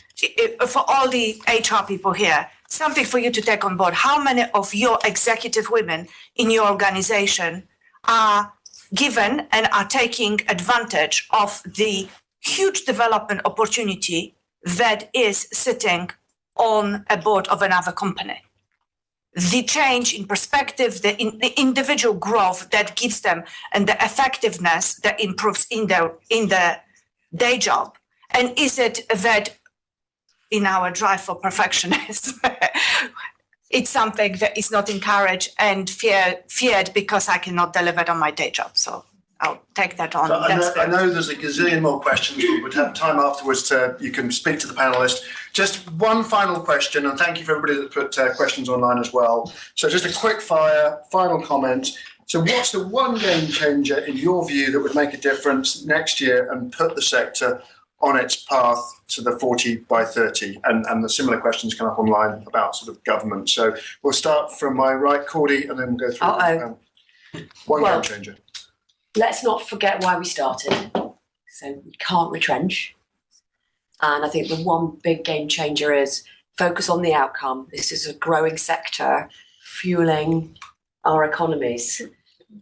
for all the HR people here, something for you to take on board. How many of your executive women in your organization are given and are taking advantage of the huge development opportunity that is sitting on a board of another company? The change in perspective, the individual growth that gives them, and the effectiveness that improves in the day job. And is it that in our drive for perfectionism, it's something that is not encouraged and feared because I cannot deliver it on my day job? So I'll take that on. So That's I know there's a gazillion more questions. We would have time afterwards you can speak to the panellists. Just one final question, and thank you for everybody that put questions online as well. So just a quick fire, final comment. So what's the one game changer in your view that would make a difference next year and put the sector on its path to the 40 by 30? And the similar questions come up online about sort of government. So we'll start from my right, Cordy, and then we'll go through one game changer. Let's not forget why we started. So we can't retrench. And I think the one big game changer is focus on the outcome. This is a growing sector fueling our economies.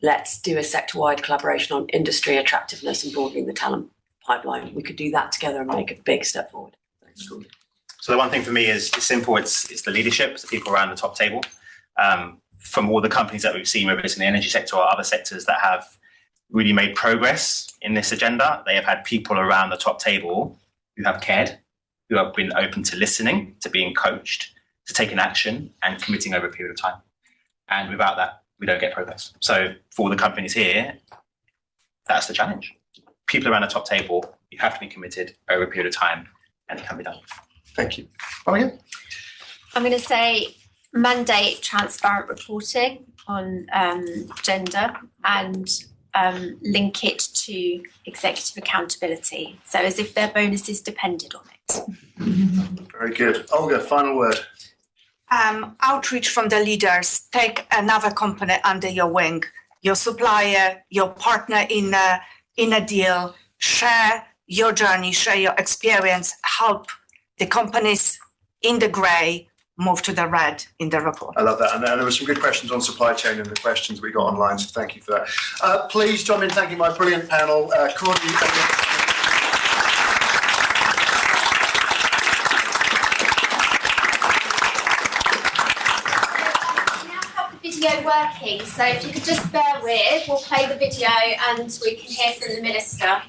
Let's do a sector-wide collaboration on industry attractiveness and broadening the talent pipeline. We could do that together and make a big step forward. So the one thing for me is it's simple. It's the leadership, it's the people around the top table. From all the companies that we've seen, whether it's in the energy sector or other sectors that have really made progress in this agenda, they have had people around the top table who have cared, who have been open to listening, to being coached, to taking action and committing over a period of time. And without that, we don't get progress. So for all the companies here, that's the challenge. People around the top table, you have to be committed over a period of time, and it can be done. Thank you. Again? I'm going to say mandate transparent reporting on gender and link it to executive accountability. So as if their bonuses depended on it. Very good. Olga, final word. Outreach from the leaders. Take another company under your wing, your supplier, your partner in a deal. Share your journey, share your experience, help the companies in the grey move to the red in the report. I love that. And there were some good questions on supply chain in the questions we got online, so thank you for that. Please join me in thanking my brilliant panel. Cordy, Video working, so if you could just bear with, we'll play the video and we can hear from the minister.